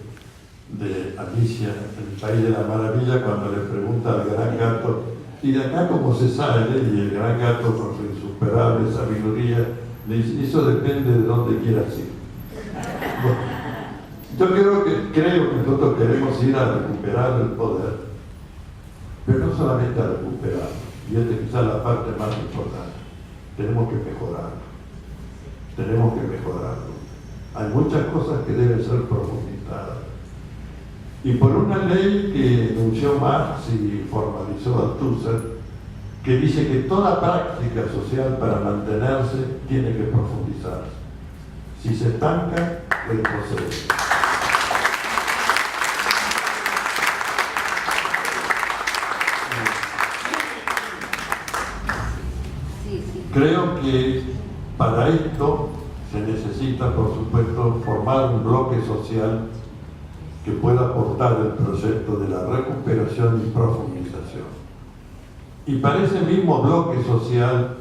de Alicia en el País de la Maravilla cuando le pregunta al gran gato: ¿y de acá cómo se sale? Y el gran gato, con su insuperable sabiduría, le dice: eso depende de dónde quieras ir. Bueno, yo creo que nosotros queremos ir a recuperar el poder, pero no solamente a recuperarlo, y esta es quizás la parte más importante. Tenemos que mejorarlo. Hay muchas cosas que deben ser profundizadas. Y por una ley que enunció Marx y formalizó Althusser, que dice que toda práctica social para mantenerse tiene que profundizarse. Si se estanca, retrocede. Creo que para esto se necesita, por supuesto, formar un bloque social que pueda aportar el proyecto de la recuperación y profundización. Y para ese mismo bloque social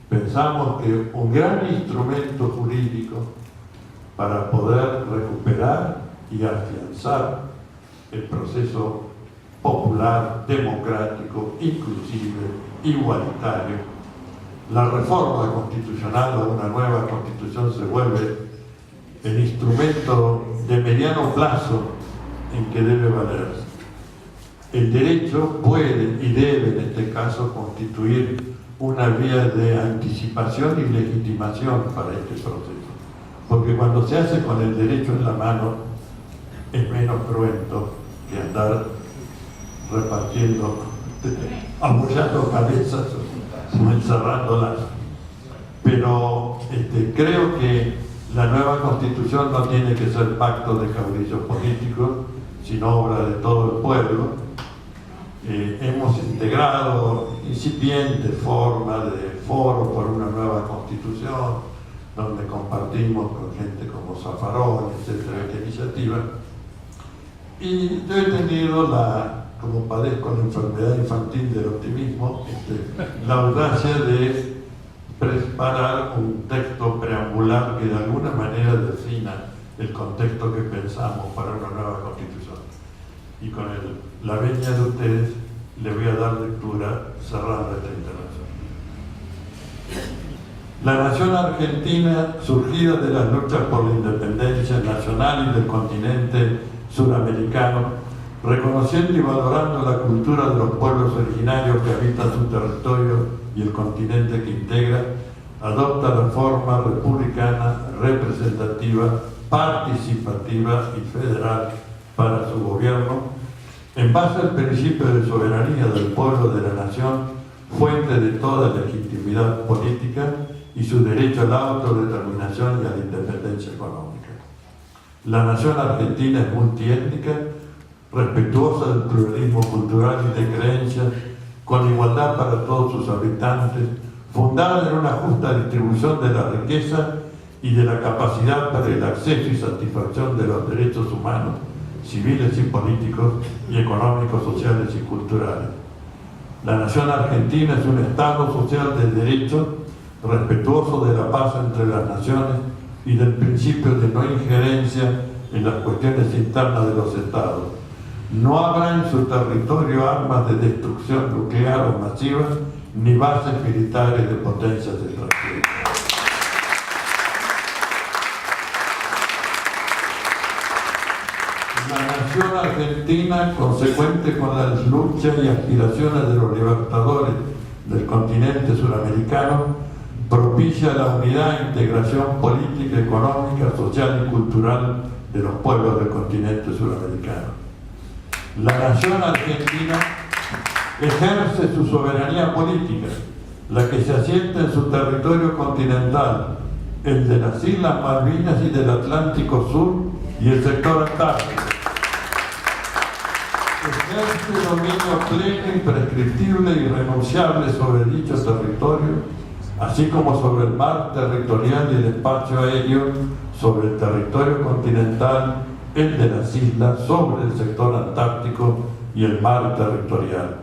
pensamos que un gran instrumento jurídico para poder recuperar y afianzar el proceso popular, democrático, inclusive, igualitario, la reforma constitucional o una nueva constitución se vuelve el instrumento de mediano plazo en que debe valerse. El derecho puede y debe en este caso constituir una vía de anticipación y legitimación para este proceso, porque cuando se hace con el derecho en la mano es menos cruento que andar repartiendo, apoyando cabezas o encerrándolas. Pero creo que la nueva constitución no tiene que ser pacto de caudillos políticos, sino obra de todo el pueblo. Hemos integrado incipientes formas de foro por una nueva constitución, donde compartimos con gente como Zaffaroni, etcétera, esta iniciativa. Y yo he tenido como padezco la enfermedad infantil del optimismo, la audacia de preparar un texto preambular que de alguna manera defina el contexto que pensamos para una nueva constitución. Y con la venia de ustedes le voy a dar lectura cerrando esta intervención. La nación argentina, surgida de las luchas por la independencia nacional y del continente suramericano, reconociendo y valorando la cultura de los pueblos originarios que habitan su territorio y el continente que integra, adopta la forma republicana, representativa, participativa y federal para su gobierno, en base al principio de soberanía del pueblo de la nación, fuente de toda legitimidad política, y su derecho a la autodeterminación y a la independencia económica. La nación argentina es multiétnica, respetuosa del pluralismo cultural y de creencias, con igualdad para todos sus habitantes, fundada en una justa distribución de la riqueza y de la capacidad para el acceso y satisfacción de los derechos humanos, civiles y políticos, y económicos, sociales y culturales. La nación argentina es un Estado social del derecho, respetuoso de la paz entre las naciones y del principio de no injerencia en las cuestiones internas de los Estados, No habrá en su territorio armas de destrucción nuclear o masiva, ni bases militares de potencias extranjeras. La nación argentina, consecuente con las luchas y aspiraciones de los libertadores del continente suramericano, propicia la unidad e integración política, económica, social y cultural de los pueblos del continente suramericano. La nación argentina ejerce su soberanía política, la que se asienta en su territorio continental, el de las Islas Malvinas y del Atlántico Sur y el sector antártico. Ejerce dominio pleno, imprescriptible y irrenunciable sobre dicho territorio, así como sobre el mar territorial y el espacio aéreo, sobre el territorio continental, el de las islas, sobre el sector antártico y el mar territorial.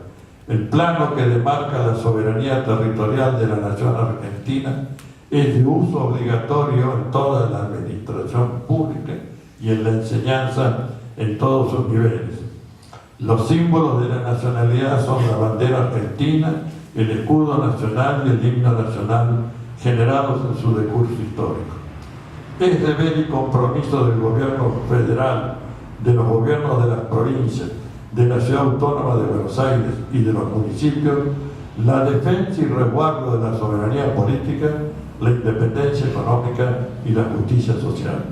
El plano que demarca la soberanía territorial de la nación argentina es de uso obligatorio en toda la administración pública y en la enseñanza en todos sus niveles. Los símbolos de la nacionalidad son la bandera argentina, el escudo nacional y el himno nacional, generados en su decurso histórico. Es deber y compromiso del gobierno federal, de los gobiernos de las provincias, de la Ciudad Autónoma de Buenos Aires y de los municipios, la defensa y resguardo de la soberanía política, la independencia económica y la justicia social.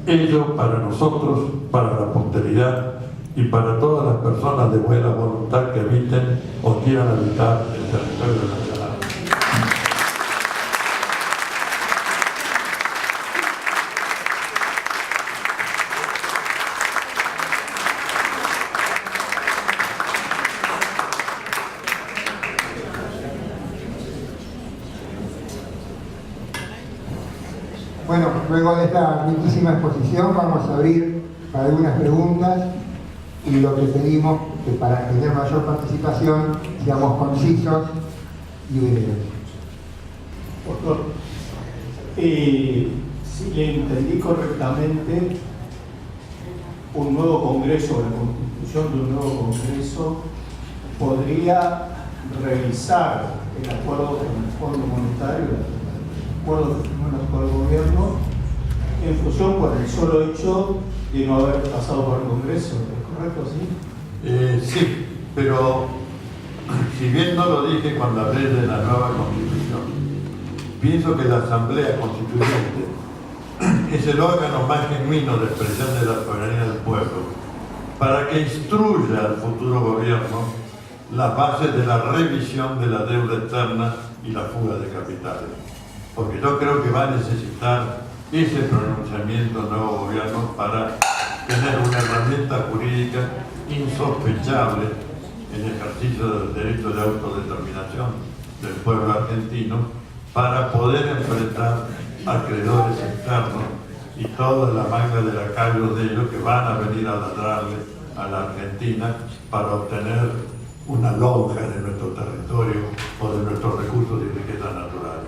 Ello para nosotros, para la posteridad y para todas las personas de buena voluntad que habiten o quieran habitar el territorio nacional. Bueno, luego de esta riquísima exposición vamos a abrir para algunas preguntas y lo que pedimos que para tener mayor participación seamos concisos y breves. Doctor, si le entendí correctamente, un nuevo Congreso, la constitución de un nuevo Congreso, podría revisar el acuerdo con el Fondo Monetario, el acuerdo que firmó el actual gobierno, en función por el solo hecho de no haber pasado por el Congreso. ¿Es correcto así? Sí, pero si bien no lo dije cuando hablé de la nueva Constitución, pienso que la Asamblea Constituyente es el órgano más genuino de expresión de la soberanía del pueblo para que instruya al futuro gobierno las bases de la revisión de la deuda externa y la fuga de capitales. Porque yo creo que va a necesitar ese pronunciamiento del nuevo gobierno para tener una herramienta jurídica insospechable en ejercicio del derecho de autodeterminación del pueblo argentino para poder enfrentar acreedores externos y toda la manga de lacayos de ellos que van a venir a ladrarle a la Argentina para obtener una lonja de nuestro territorio o de nuestros recursos y riquezas naturales.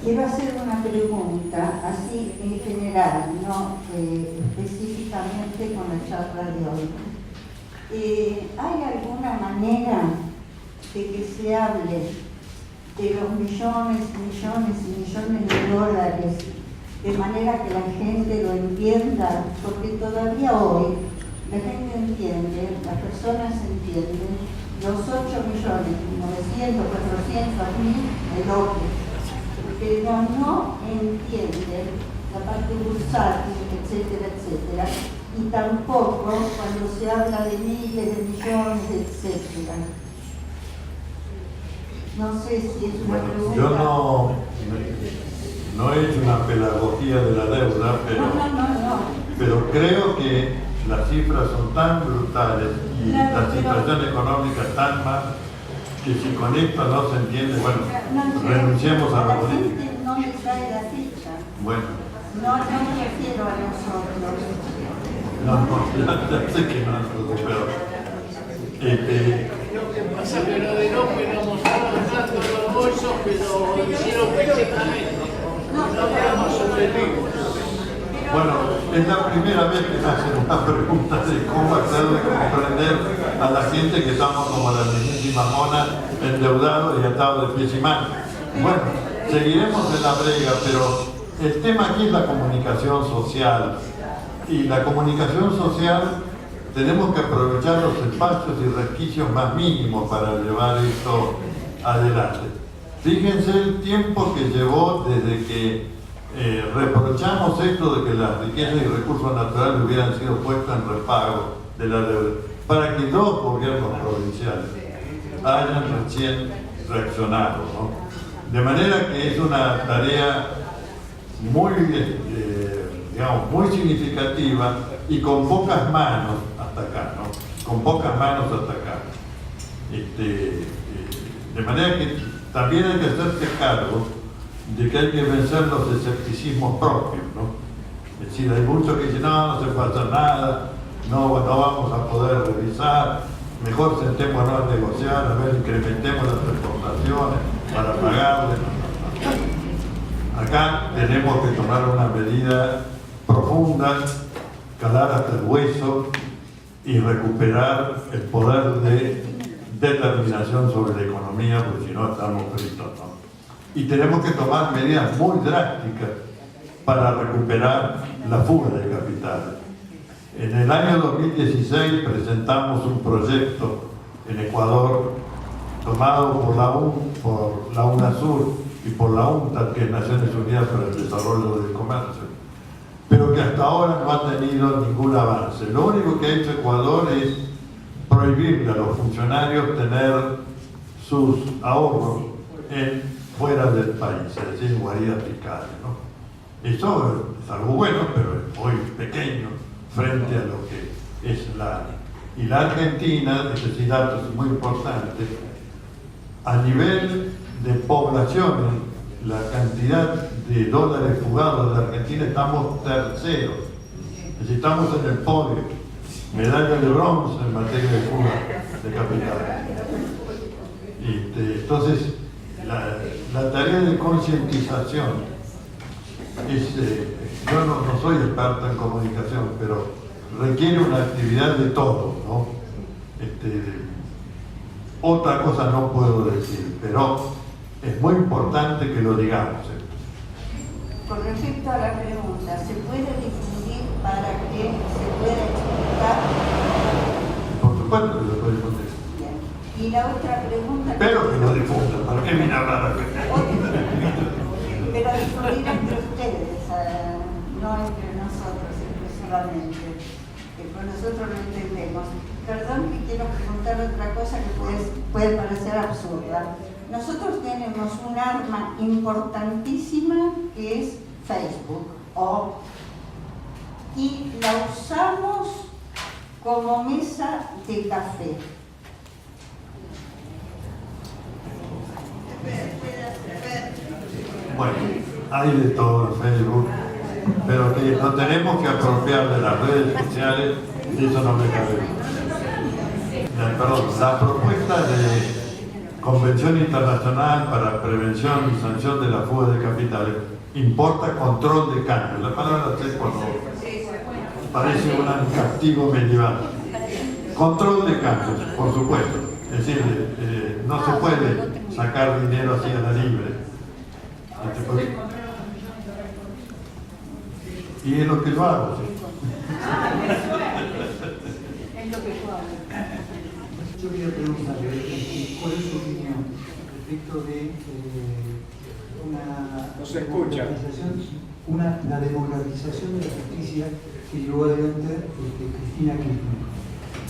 Quiero hacer una pregunta, así en general, no específicamente con la charla de hoy. ¿Hay alguna manera de que se hable de los millones de dólares de manera que la gente lo entienda? Porque todavía hoy la gente entiende, las personas entienden los 8.900.000, 400.000, el doble, pero no entienden la parte bursátil, etcétera, etcétera, y tampoco cuando se habla de miles de millones, etcétera. No sé si es una pregunta. Yo no he hecho una pedagogía de la deuda, pero creo que las cifras son tan brutales y la situación económica tan mal que si con esto no se entiende, bueno, renunciemos a la política. No le trae la ficha. Bueno. No me refiero a nosotros. Ya sé que no nosotros, pero lo que pasa es que lo de López nos mostraron tanto los bolsos que lo hicieron perfectamente. No hablamos sobre libros. Bueno, es la primera vez que me hacen una pregunta de cómo hacer de comprender a la gente que estamos como la mismísima mona, endeudados y atados de pies y manos. Bueno, seguiremos en la brega, pero el tema aquí es la comunicación social. Y la comunicación social tenemos que aprovechar los espacios y resquicios más mínimos para llevar esto adelante. Fíjense el tiempo que llevó desde que reprochamos esto de que las riquezas y recursos naturales hubieran sido puestos en repago de la deuda, para que dos gobiernos provinciales hayan recién reaccionado, ¿no? De manera que es una tarea muy, digamos, muy significativa y con pocas manos hasta acá, ¿no? Con pocas manos hasta acá. De manera que también hay que hacerse cargo de que hay que vencer los escepticismos propios, ¿no? Es decir, hay muchos que dicen, no se puede hacer nada, no vamos a poder revisar, mejor sentémonos a negociar, a ver, incrementemos las exportaciones para pagarle. Acá tenemos que tomar una medida profunda, calar hasta el hueso y recuperar el poder de determinación sobre la economía, porque si no estamos fritos, ¿no? Y tenemos que tomar medidas muy drásticas para recuperar la fuga de capitales. En el año 2016 presentamos un proyecto en Ecuador tomado por la UNASUR y por la UNCTAD, que es Naciones Unidas para el Desarrollo del Comercio, pero que hasta ahora no ha tenido ningún avance. Lo único que ha hecho Ecuador es prohibirle a los funcionarios tener sus ahorros fuera del país, es decir, en guaridas fiscales, ¿no? Eso es algo bueno, pero es muy pequeño frente a lo que es y la Argentina, ese dato es muy importante, a nivel de población, la cantidad de dólares fugados de Argentina, estamos terceros, es decir, estamos en el podio, medalla de bronce en materia de fuga de capitales. Entonces, la tarea de concientización es, yo no soy experto en comunicación, pero requiere una actividad de todos, ¿no? Otra cosa no puedo decir, pero es muy importante que lo digamos. Con respecto a la pregunta, ¿se puede difundir para que se pueda explicar? Por supuesto que lo puede difundir. Y la otra pregunta... Pero que lo difundan, ¿para qué viene a hablar acá? Pero difundir entre ustedes, no entre nosotros exclusivamente, que con nosotros lo entendemos. Perdón que quiero preguntar otra cosa que puede parecer absurda. Nosotros tenemos un arma importantísima que es Facebook, y la usamos como mesa de café. Bueno, hay de todo en Facebook, pero que nos tenemos que apropiar de las redes sociales, y eso no me cabe. Perdón, la propuesta de Convención Internacional para Prevención y Sanción de la Fuga de Capitales importa control de cambio. La palabra seco no parece un castigo medieval. Control de cambios, por supuesto. Es decir, no se puede sacar dinero así a la libre. Y es lo que yo hago. Yo quería preguntarle, ¿cuál es su opinión respecto de la democratización de la justicia que llevó adelante Cristina Kirchner?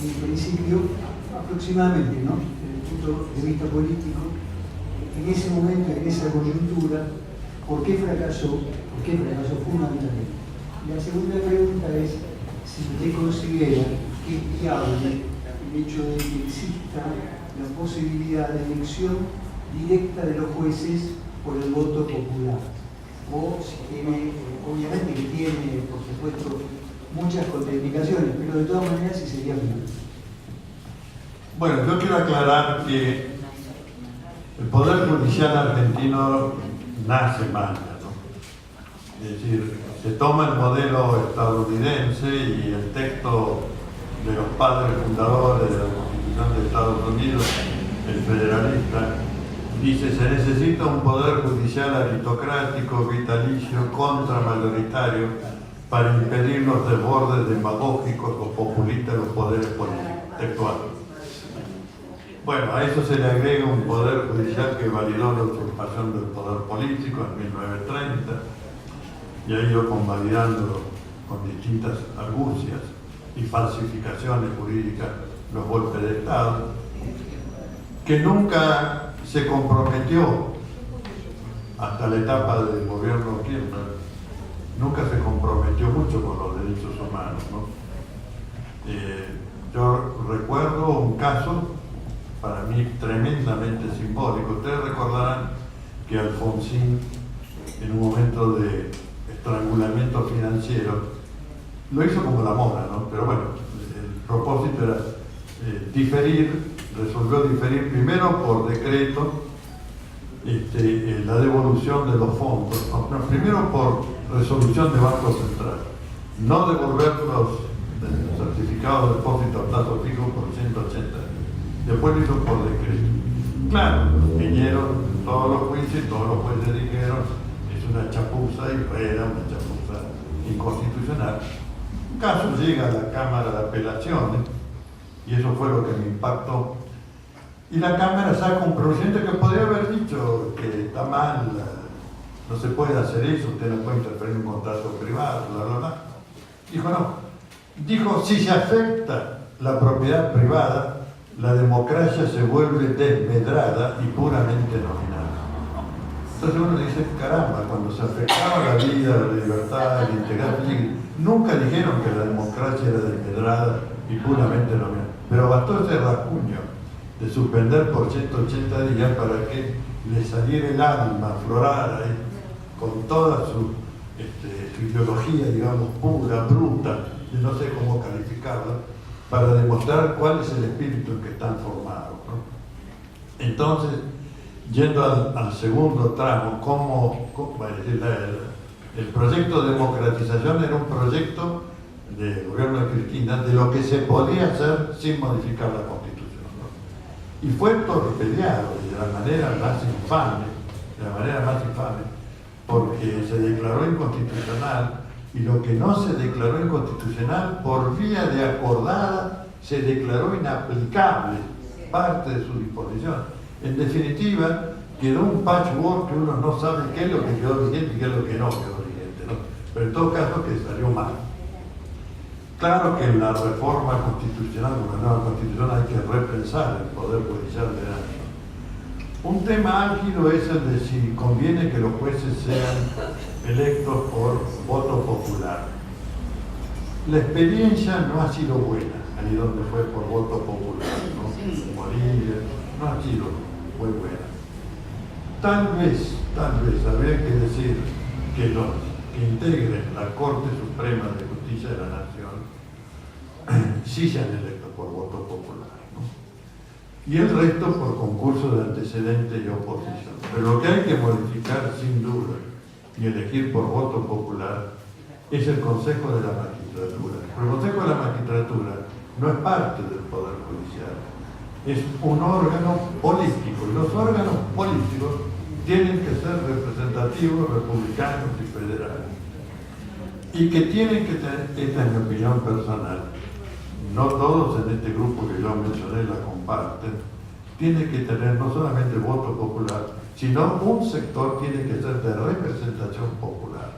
En principio, aproximadamente, ¿no? Desde el punto de vista político, en ese momento, en esa coyuntura, ¿por qué fracasó? ¿Por qué fracasó fundamentalmente? Y la segunda pregunta es si usted considera que es viable el hecho de que exista la posibilidad de elección directa de los jueces por el voto popular, o si tiene, obviamente que tiene, por supuesto, muchas contraindicaciones, pero de todas maneras sí sería viable. Bueno, yo quiero aclarar que el Poder Judicial argentino nace manda, ¿no? Es decir, se toma el modelo estadounidense y el texto de los padres fundadores de la Constitución de Estados Unidos, el federalista, dice: se necesita un poder judicial aristocrático, vitalicio, contramayoritario, para impedir los desbordes demagógicos o populistas de los poderes políticos. Textual. Bueno, a eso se le agrega un poder judicial que validó la usurpación del poder político en 1930 y ha ido convalidando con distintas argucias y falsificaciones jurídicas los golpes de Estado, que nunca se comprometió hasta la etapa del gobierno Kirchner, nunca se comprometió mucho con los derechos humanos, ¿no? Yo recuerdo un caso, para mí tremendamente simbólico. Ustedes recordarán que Alfonsín, en un momento de estrangulamiento financiero, lo hizo como la mona, ¿no? Pero bueno, el propósito era resolvió diferir primero por decreto la devolución de los fondos, no, primero por resolución de Banco Central, no devolver los certificados de depósito a plazo fijo por 180 días. Después lo hizo por decreto. Claro, vinieron todos los juicios y todos los jueces dijeron: es una chapuza, y era una chapuza inconstitucional. Un caso llega a la Cámara de Apelaciones, y eso fue lo que me impactó. Y la Cámara saca un pronunciamiento que podría haber dicho que está mal, no se puede hacer eso, usted no puede interferir en un contrato privado, bla, bla, bla. Dijo no. Dijo: si se afecta la propiedad privada, la democracia se vuelve desmedrada y puramente nominal. Entonces uno dice: caramba, cuando se afectaba la vida, la libertad, la integridad física, nunca dijeron que la democracia era desmedrada y puramente nominal. Pero bastó ese rasguño de suspender por 180 días para que le saliera el alma, aflorara con toda su ideología, digamos, pura, bruta, y no sé cómo calificarla, para demostrar cuál es el espíritu en que están formados, ¿no? Entonces, yendo al segundo tramo, el proyecto de democratización era un proyecto del gobierno de Cristina de lo que se podía hacer sin modificar la Constitución, ¿no? Y fue torpedeado de la manera más infame, porque se declaró inconstitucional, y lo que no se declaró inconstitucional por vía de acordada se declaró inaplicable parte de su disposición. En definitiva, quedó un patchwork que uno no sabe qué es lo que quedó vigente y qué es lo que no quedó vigente, ¿no? Pero en todo caso que salió mal. Claro que en la reforma constitucional, con la nueva constitución, hay que repensar el poder judicial de la nación. Un tema álgido es el de si conviene que los jueces sean electos por voto popular. La experiencia no ha sido buena, ahí donde fue por voto popular, ¿no? Bolivia, no ha sido muy buena. Tal vez habría que decir que los que integren la Corte Suprema de Justicia de la Nación sí sean electos por voto popular, ¿no? Y el resto por concurso de antecedente y oposición. Pero lo que hay que modificar sin duda y elegir por voto popular es el Consejo de la Magistratura. Pero el Consejo de la Magistratura no es parte del Poder Judicial, es un órgano político, y los órganos políticos tienen que ser representativos, republicanos y federales. Y que tienen que tener, esta es mi opinión personal, no todos en este grupo que yo mencioné la comparten, tiene que tener no solamente voto popular, sino un sector tiene que ser de representación popular,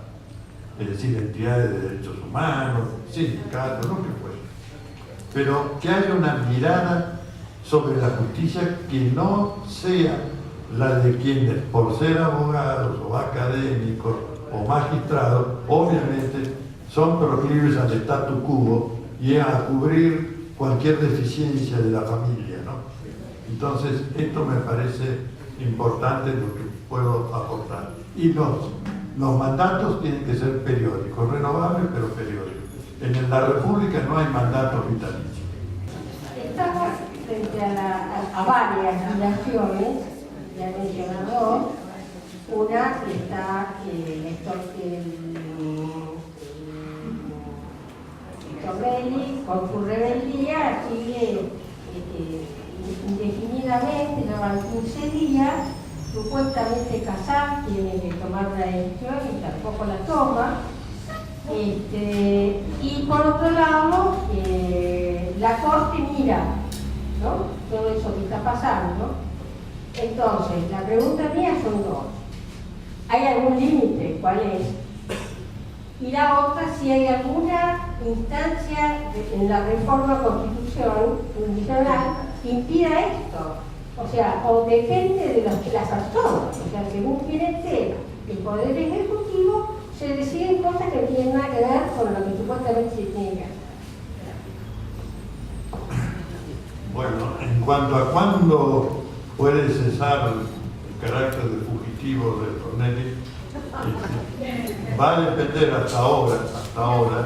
es decir, entidades de derechos humanos, sindicatos, lo que fuese. Pero que haya una mirada sobre la justicia que no sea la de quienes, por ser abogados o académicos o magistrados, obviamente son proclives al statu quo y a cubrir cualquier deficiencia de la familia, ¿no? Entonces, esto me parece importante lo que puedo aportar. Y los mandatos tienen que ser periódicos, renovables pero periódicos. En la República no hay mandatos vitalicios. Estamos frente a varias dilaciones, ya mencionado, Una que está Torrelli con su rebeldía sigue indefinidamente, ya van 15 días, supuestamente Casal tiene que tomar una decisión y tampoco la toma. Y por otro lado, la Corte mira, ¿no?, todo eso que está pasando. Entonces, la pregunta mía son dos. ¿Hay algún límite? ¿Cuál es? Y la otra, si hay alguna instancia en la reforma constitucional que impida esto. O sea, o depende de las personas. O sea, según quién esté el Poder Ejecutivo, se deciden cosas que no tienen nada que ver con lo que supuestamente se tiene que hacer. Bueno, en cuanto a cuándo puede cesar el carácter de fugitivo de Tornelli, va a depender hasta ahora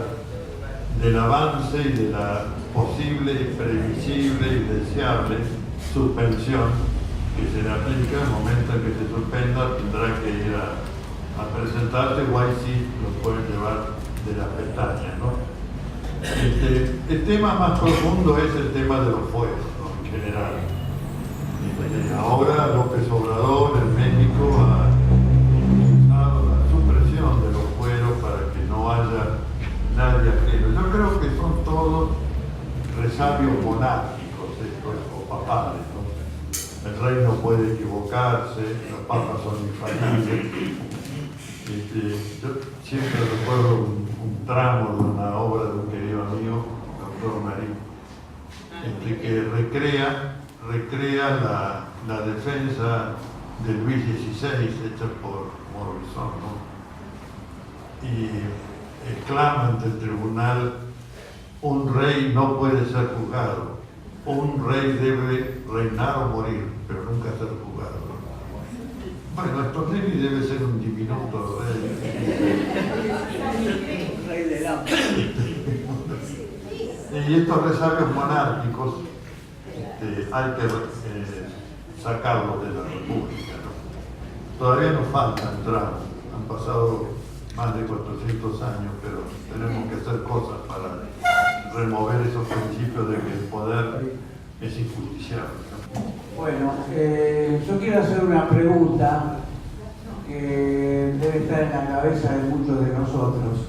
del avance y de la posible, previsible y deseable suspensión que se le aplica. En el momento en que se suspenda tendrá que ir a presentarse, o ahí sí lo pueden llevar de las pestañas, ¿no? El tema más profundo es el tema de los fueros, ¿no?, en general. Ahora López Obrador en México ha impulsado la supresión de los fueros para que no haya nadie ajeno. Yo creo que son todos resabios monárquicos, o papales, ¿no? El rey no puede equivocarse, los papas son infalibles. Yo siempre recuerdo un tramo de una obra de un querido amigo, doctor Marín, que recrea la defensa de Luis XVI hecha por Morrison, ¿no? Y exclama ante el tribunal: un rey no puede ser juzgado, un rey debe reinar o morir, pero nunca ser juzgado. Bueno, Tornelli debe ser un diminuto Rey del hambre. Y estos resabios monárquicos hay que sacarlos de la República, ¿no? Todavía nos faltan tramos, han pasado más de 400 años, pero tenemos que hacer cosas para remover esos principios de que el poder es injusticiable, ¿no? Bueno, yo quiero hacer una pregunta que debe estar en la cabeza de muchos de nosotros,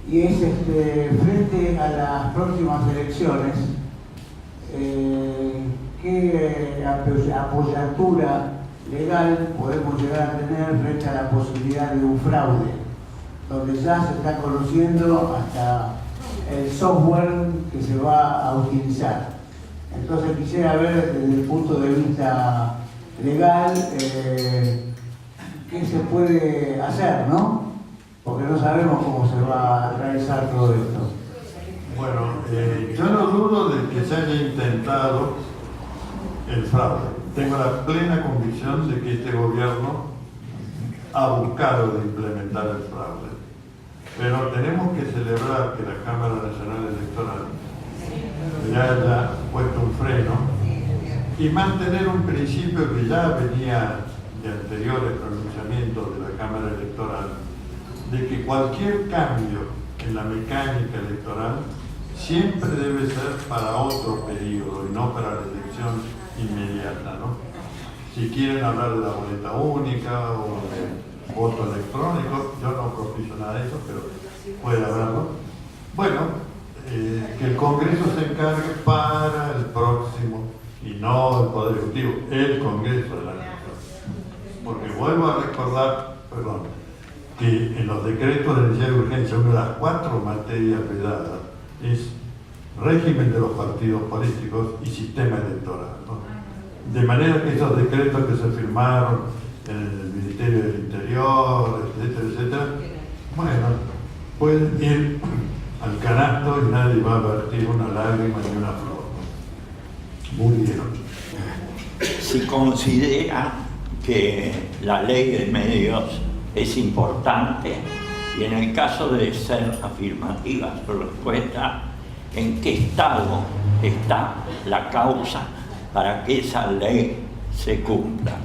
y es frente a las próximas elecciones, ¿qué apoyatura legal podemos llegar a tener frente a la posibilidad de un fraude, donde ya se está conociendo hasta el software que se va a utilizar? Entonces quisiera ver desde el punto de vista legal qué se puede hacer, ¿no? Porque no sabemos cómo se va a realizar todo esto. Bueno, yo no dudo de que se haya intentado el fraude. Tengo la plena convicción de que este gobierno ha buscado de implementar el fraude. Pero tenemos que celebrar que la Cámara Nacional Electoral le haya puesto un freno y mantener un principio que ya venía de anteriores pronunciamientos de la Cámara Electoral, de que cualquier cambio en la mecánica electoral siempre debe ser para otro periodo y no para la elección inmediata, ¿no? Si quieren hablar de la boleta única o de voto electrónico, yo no propicio nada de eso, pero puede hablarlo. Bueno, que el Congreso se encargue para el próximo, y no el Poder Ejecutivo, el Congreso de la Nación. Porque vuelvo a recordar, que en los decretos de necesidad de urgencia, una de las 4 materias vedadas es régimen de los partidos políticos y sistema electoral, ¿no? De manera que esos decretos que se firmaron en el Ministerio del Interior, etcétera, bueno, pueden ir al canasto y nadie va a vertir una lágrima ni una flor, ¿no? Murieron. Si considera que la ley de medios es importante, y en el caso de ser afirmativa su respuesta, ¿en qué estado está la causa para que esa ley se cumpla?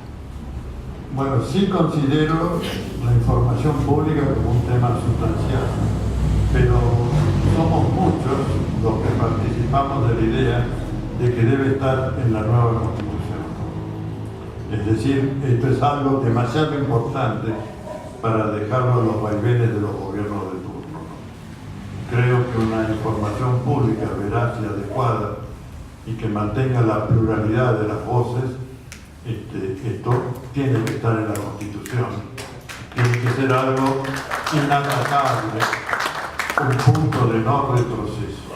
Bueno, sí considero la información pública como un tema sustancial, pero somos muchos los que participamos de la idea de que debe estar en la nueva Constitución. Es decir, esto es algo demasiado importante para dejarlo a los vaivenes de los gobiernos de turno. Creo que una información pública veraz y adecuada y que mantenga la pluralidad de las voces, esto tiene que estar en la Constitución, tiene que ser algo inatacable, un punto de no retroceso.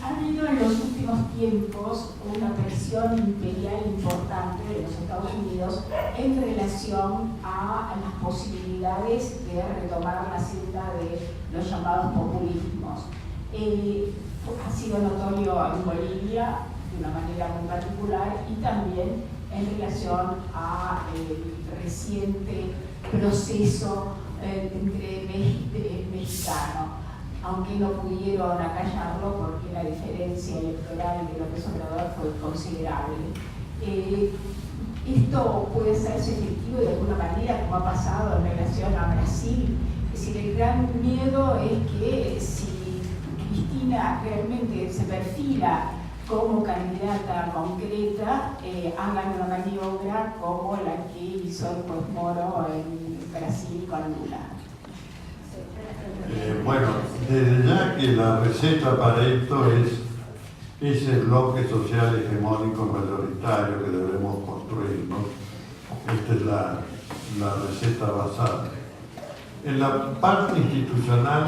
Ha habido en los últimos tiempos una presión imperial importante de los Estados Unidos en relación a las posibilidades de retomar la senda de los llamados populismos. Ha sido notorio en Bolivia de una manera muy particular y también en relación al reciente proceso mexicano, aunque no pudieron acallarlo porque la diferencia electoral de López Obrador fue considerable. Esto puede hacerse efectivo de alguna manera, como ha pasado en relación a Brasil. Es decir, el gran miedo es que si Cristina realmente se perfila como candidata concreta, hagan una maniobra como la que hizo el juez Moro en Brasil con Lula. Bueno, desde ya que la receta para esto es ese bloque social hegemónico mayoritario que debemos construir, ¿no? Esta es la receta basada. En la parte institucional,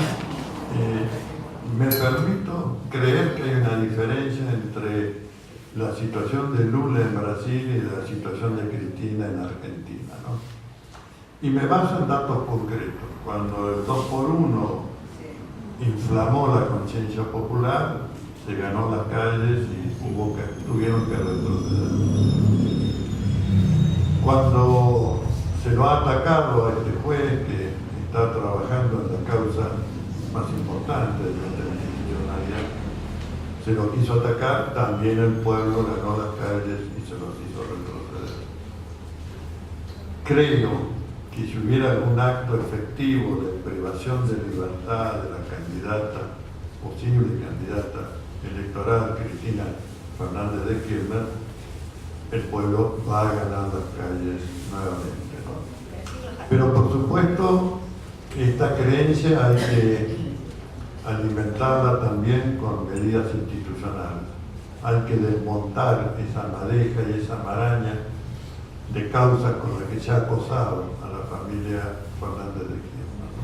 me permito creer que hay una diferencia entre la situación de Lula en Brasil y la situación de Cristina en Argentina, ¿no? Y me baso en datos concretos. Cuando el 2x1 inflamó la conciencia popular, se ganó las calles y tuvieron que retroceder. Cuando se lo ha atacado a este juez que está trabajando en la causa más importante de la institucionalidad, se lo quiso atacar, también el pueblo ganó las calles y se los hizo retroceder. Creo que si hubiera algún acto efectivo de privación de libertad de la candidata, posible candidata electoral, Cristina Fernández de Kirchner, el pueblo va a ganar las calles nuevamente, ¿no? Pero por supuesto, esta creencia hay que alimentarla también con medidas institucionales. Hay que desmontar esa madeja y esa maraña de causas con las que se ha acosado a la familia Fernández de Kirchner, ¿no?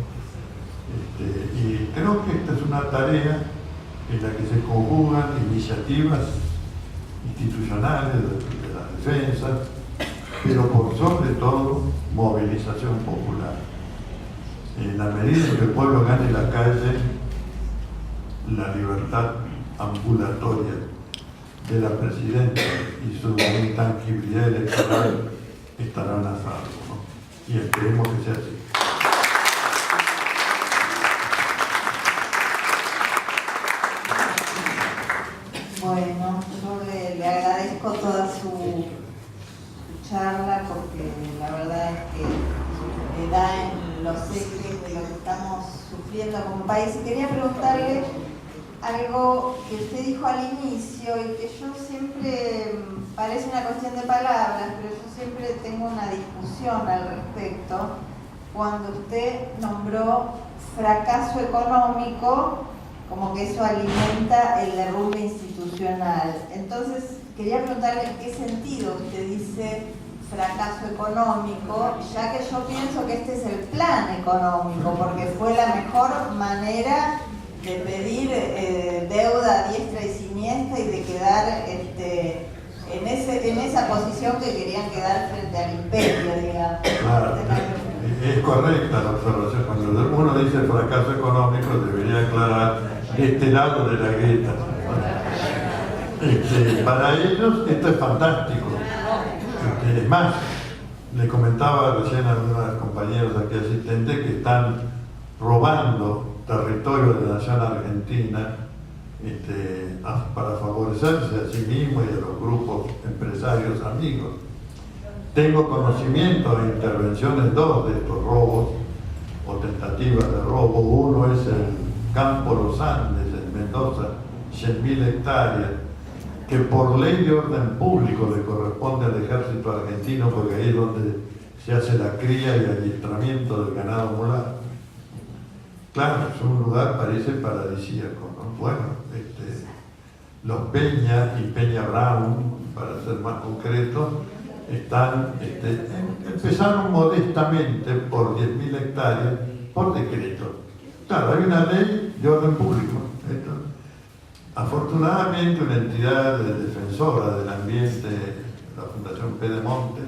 Y creo que esta es una tarea en la que se conjugan iniciativas institucionales de la defensa, pero por sobre todo movilización popular. En la medida en que el pueblo gane la calle, la libertad ambulatoria de la presidenta y su intangibilidad electoral estarán a salvo, ¿no? Y esperemos que sea así. Bueno, yo le agradezco toda su charla porque la verdad es que me da en los ejes de lo que estamos sufriendo como país. Y quería preguntarle algo que usted dijo al inicio y que yo siempre, parece una cuestión de palabras, pero yo siempre tengo una discusión al respecto. Cuando usted nombró fracaso económico, como que eso alimenta el derrumbe institucional. Entonces, quería preguntarle en qué sentido usted dice fracaso económico, ya que yo pienso que este es el plan económico, porque fue la mejor manera de pedir deuda a diestra y siniestra y de quedar en esa posición que querían quedar frente al imperio, digamos. Claro, es correcta la observación. Cuando uno dice fracaso económico, debería aclarar de este lado de la grieta. Para ellos esto es fantástico. Es más, le comentaba recién a algunos compañeros aquí asistentes que están robando territorio de la nación argentina para favorecerse a sí mismos y a los grupos empresarios amigos. Tengo conocimiento de intervenciones, dos de estos robos o tentativas de robo. Uno es el Campo Los Andes en Mendoza, 100.000 hectáreas, que por ley de orden público le corresponde al ejército argentino, porque ahí es donde se hace la cría y adiestramiento del ganado mular. Claro, es un lugar, parece paradisíaco, ¿no? Bueno, los Peña y Peña Brown, para ser más concreto, empezaron modestamente por 10.000 hectáreas por decreto. Claro, hay una ley de orden público. Afortunadamente, una entidad defensora del ambiente, la Fundación Pedemonte,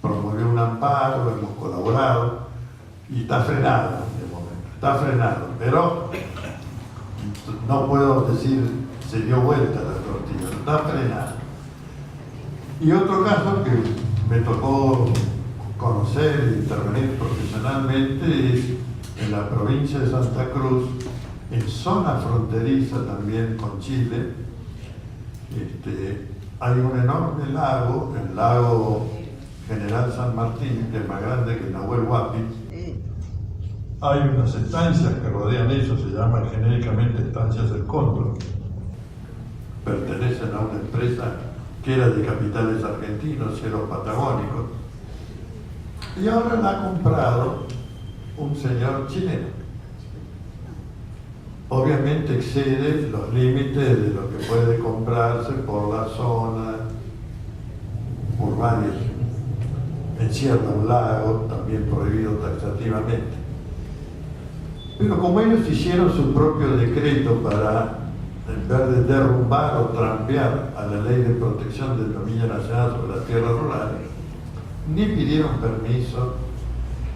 promovió un amparo, hemos colaborado y está frenado de momento. Está frenado, pero no puedo decir se dio vuelta la tortilla, está frenado. Y otro caso que me tocó conocer e intervenir profesionalmente es en la provincia de Santa Cruz, en zona fronteriza también con Chile. Hay un enorme lago, el lago General San Martín, que es más grande que el Nahuel Huapi. Hay unas estancias que rodean eso, se llaman genéricamente estancias del Cóndor. Pertenecen a una empresa que era de capitales argentinos, cielos patagónicos. Y ahora la ha comprado un señor chileno. Obviamente excede los límites de lo que puede comprarse por la zona, por varios. Encierra un lago, también prohibido taxativamente. Pero como ellos hicieron su propio decreto para, en vez de derrumbar o trampear a la ley de protección del dominio nacional sobre las tierras rurales, ni pidieron permiso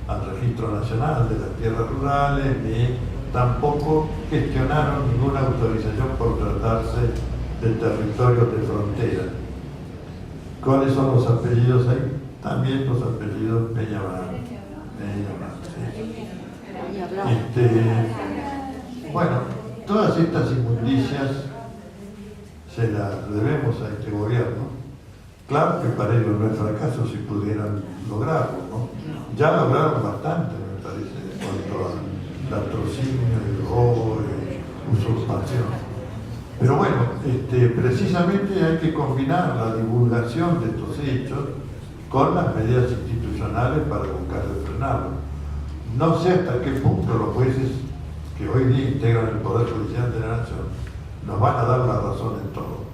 al Registro Nacional de las Tierras Rurales, ni tampoco gestionaron ninguna autorización por tratarse de territorios de frontera. ¿Cuáles son los apellidos ahí? También los apellidos Peñabrán. Bueno, todas estas injusticias se las debemos a este gobierno. Claro que para ellos no es fracaso si pudieran lograrlo, ¿no? Ya lograron bastante, me parece, en cuanto al latrocinio, el robo, usurpación. Pero bueno, precisamente hay que combinar la divulgación de estos hechos con las medidas institucionales para buscar de frenarlo. No sé hasta qué punto los jueces que hoy día integran el Poder Judicial de la Nación nos van a dar la razón en todo.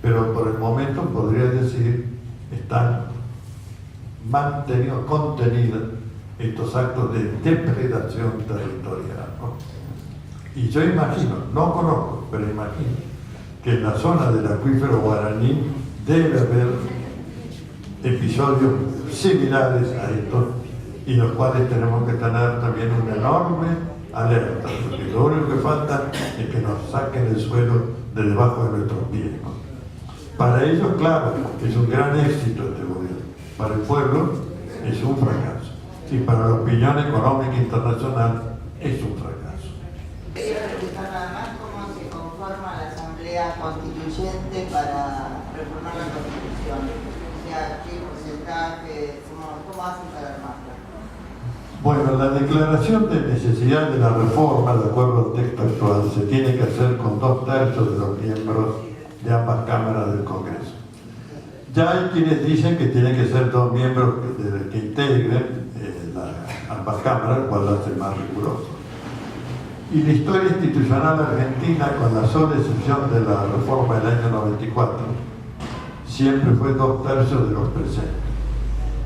Pero por el momento podría decir están contenidos estos actos de depredación territorial, ¿no? Y yo imagino, no conozco, pero imagino que en la zona del acuífero guaraní debe haber episodios similares a estos, y los cuales tenemos que tener también una enorme alerta, porque lo único que falta es que nos saquen el suelo de debajo de nuestros pies, ¿no? Para ellos, claro, es un gran éxito este gobierno. Para el pueblo es un fracaso. Y para la opinión económica internacional es un fracaso. Quería preguntar nada más cómo se conforma la Asamblea Constituyente para reformar la Constitución. O sea, qué porcentaje, cómo hacen para armarla. Bueno, la declaración de necesidad de la reforma, de acuerdo al texto actual, se tiene que hacer con 2/3 de los miembros de ambas cámaras del Congreso. Ya hay quienes dicen que tienen que ser 2 miembros que integren ambas cámaras, lo cual lo hace más riguroso. Y la historia institucional argentina, con la sola excepción de la reforma del año 94, siempre fue 2/3 de los presentes.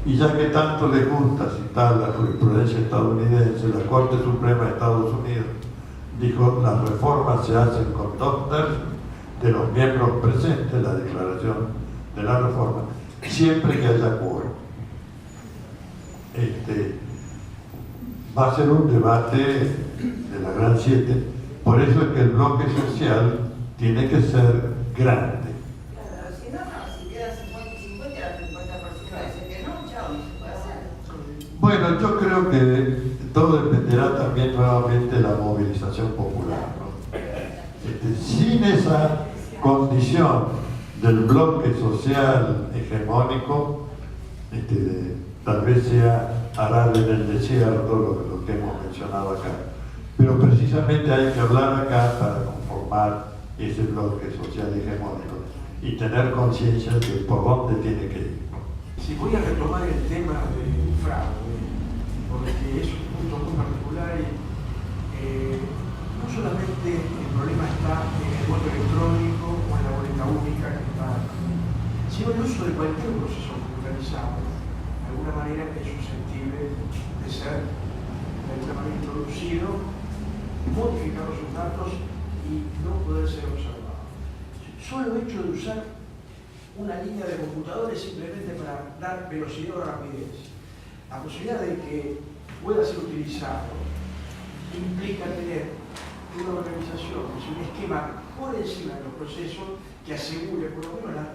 Y ya que tanto les gusta citar la jurisprudencia estadounidense, la Corte Suprema de Estados Unidos dijo las reformas se hacen con 2/3 de los miembros presentes, la declaración de la reforma, siempre que haya quórum. Va a ser un debate de la Gran Siete, por eso es que el bloque social tiene que ser grande. Claro, si no, si queda 50-50, el 50% dice que no, chao, no se puede hacer. Bueno, yo creo que todo dependerá también nuevamente de la movilización popular, ¿no? Sin esa condición del bloque social hegemónico, tal vez sea arar en el desierto lo que hemos mencionado acá. Pero precisamente hay que hablar acá para conformar ese bloque social hegemónico y tener conciencia de por dónde tiene que ir. Si voy a retomar el tema del fraude, porque es un punto muy particular y no solamente el problema está en el voto electrónico o en la boleta única que está, sino el uso de cualquier proceso computarizado, de alguna manera es susceptible de ser de alguna manera introducido, modificar los datos y no poder ser observado. Solo el hecho de usar una línea de computadores simplemente para dar velocidad o rapidez, la posibilidad de que pueda ser utilizado implica tener una organización, un esquema por encima de los procesos que asegure por lo menos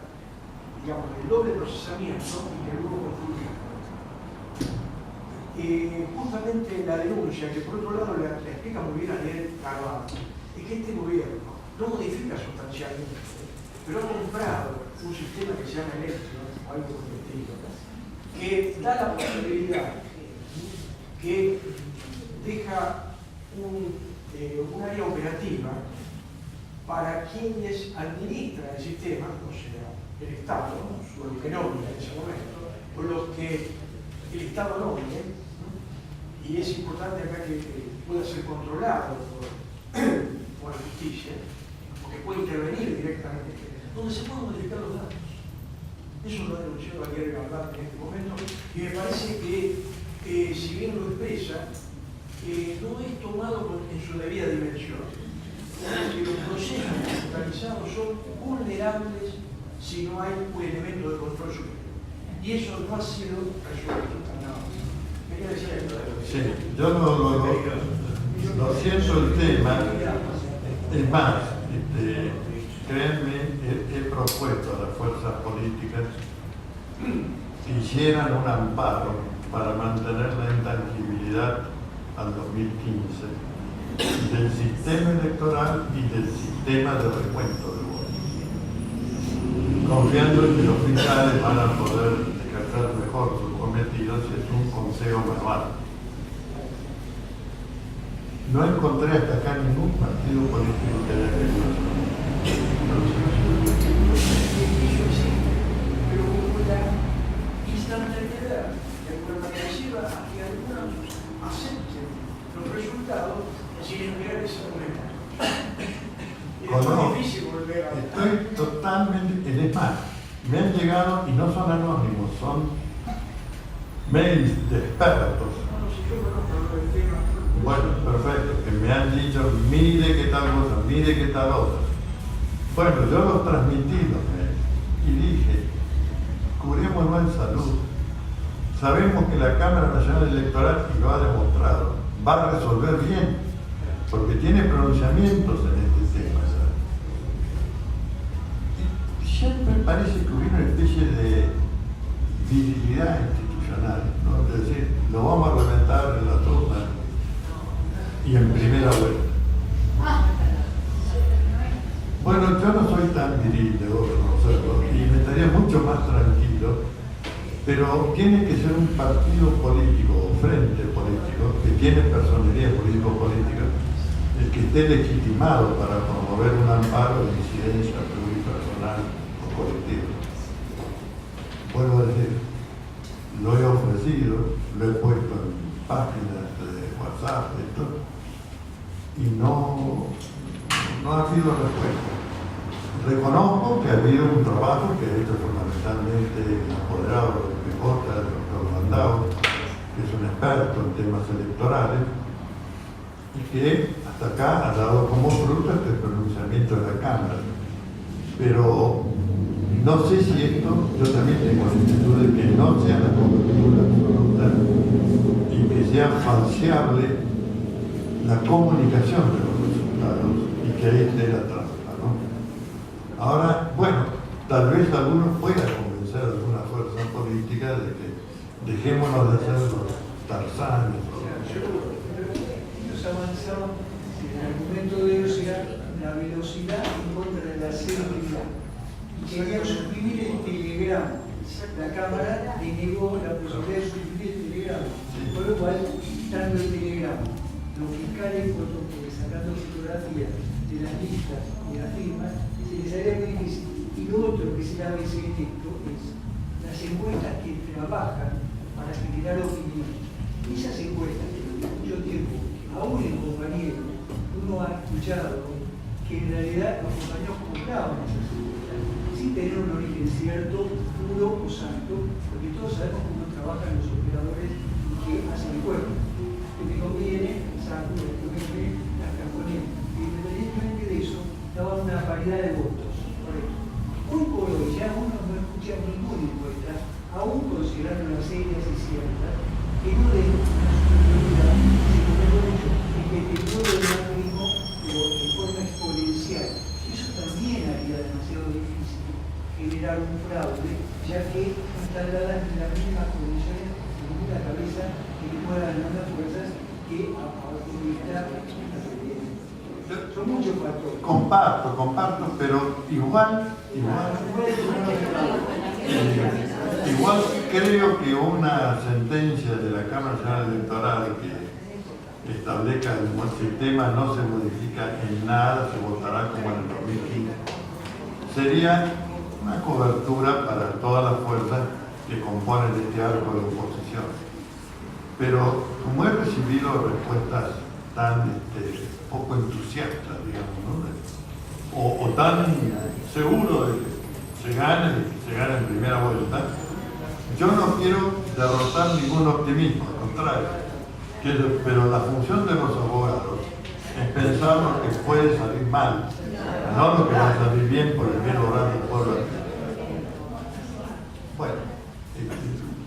el doble procesamiento y que luego confluya. Justamente la denuncia, que por otro lado la explica muy bien Ariel Carvalho, es que este gobierno no modifica sustancialmente, pero ha comprado un sistema que se llama Electron o algo por el estilo, que da la posibilidad, que deja un área operativa para quienes administran el sistema, o sea, el Estado, o los que nomina en ese momento, o los que el Estado nomine, y es importante acá que pueda ser controlado por la justicia, o que pueda intervenir directamente, donde se pueden modificar los datos. Eso lo ha denunciado Ariel Carvalho en este momento, y me parece que si bien lo expresa, no es tomado en su debida dimensión. Que los procesos computarizados son vulnerables si no hay un elemento de control superior. Y eso no ha sido resuelto hasta ahora. Quería decir esto de lo que sí, yo lo siento el tema. Es más, créanme, he propuesto a las fuerzas políticas que hicieran un amparo para mantener la intangibilidad al 2015 del sistema electoral y del sistema de recuento de votos, confiando en que los fiscales van a poder ejercer mejor sus cometidos si es un consejo manual. No encontré hasta acá ningún partido político que haya querido hacerlo. pero como la instantaneidad de alguna manera lleva a que algunos acepten los resultados sin enviar esa moneda. Es difícil volver a... Estoy totalmente... Es más, me han llegado, y no son anónimos, son mails de expertos. Bueno, perfecto, que me han dicho, mire qué tal cosa, mire qué tal otra. Bueno, yo los transmití los mails y dije, cubrémonos en salud. Sabemos que la Cámara Nacional Electoral, y lo ha demostrado, va a resolver bien, porque tiene pronunciamientos en este tema. ¿Sabes? Y siempre parece que hubiera una especie de virilidad institucional, ¿no? Es decir, lo vamos a reventar en la turna y en primera vuelta. Bueno, yo no soy tan viril, debo reconocerlo, y me estaría mucho más tranquilo, pero tiene que ser un partido político o frente político que tiene personería político-política, el que esté legitimado para promover un amparo de incidencia pluripersonal o colectiva. Vuelvo a decir, lo he ofrecido, lo he puesto en páginas de WhatsApp, y no ha habido respuesta. Reconozco que ha habido un trabajo que ha hecho fundamentalmente el apoderado de PJ, el doctor Landau, que es un experto en temas electorales, y que hasta acá ha dado como fruto este pronunciamiento de la Cámara. Pero no sé si esto, yo también tengo la inquietud de que no sea la cobertura absoluta y que sea falseable la comunicación de los resultados y que ahí esté la trampa, ¿no? Ahora, bueno, tal vez algunos puedan convencer a alguna fuerza política de que dejémonos de hacer los tarzanes. Ellos avanzaban en el argumento de ellos era la velocidad en contra de la celeridad. Y querían suprimir el telegrama. la Cámara denegó la posibilidad de suprimir el telegrama. Por lo cual, tanto el telegrama, los fiscales sacando fotografías de las listas y las firmas, se les haría muy difícil. Y lo otro que se da ese efecto es las encuestas que trabajan para generar opinión. Esas encuestas que durante mucho tiempo, aún en compañeros, uno ha escuchado que en realidad los compañeros compraban esas encuestas, sin tener un origen cierto, puro o santo, porque todos sabemos cómo trabajan los operadores que hacen encuestas. Que me conviene, santo, que me conviene, las camponeras. Independientemente de eso, daban una paridad de votos. Hoy por hoy ya uno no escucha ninguna encuesta, aún considerando las serias y ciertas, que no den una superioridad, sino mejor dicho, el deterioro del macrismo, pero de forma exponencial. Eso también haría demasiado difícil generar un fraude, ya que no están dadas en las mismas condiciones de ninguna cabeza que le pueda dar las fuerzas que a evitar la presidencia. Son muchos factores. Comparto, pero igual creo que una sentencia de la Cámara Nacional Electoral que establezca el sistema no se modifica en nada, se votará como en el 2015, sería una cobertura para todas las fuerzas que componen este arco de oposición. Pero como he recibido respuestas tan poco entusiastas, digamos, ¿no? o tan seguro de que se gane en primera vuelta, yo no quiero derrotar ningún optimismo, al contrario. Pero la función de los abogados es pensar lo que puede salir mal, no lo que va a salir bien por el bien logrado del pueblo. Bueno,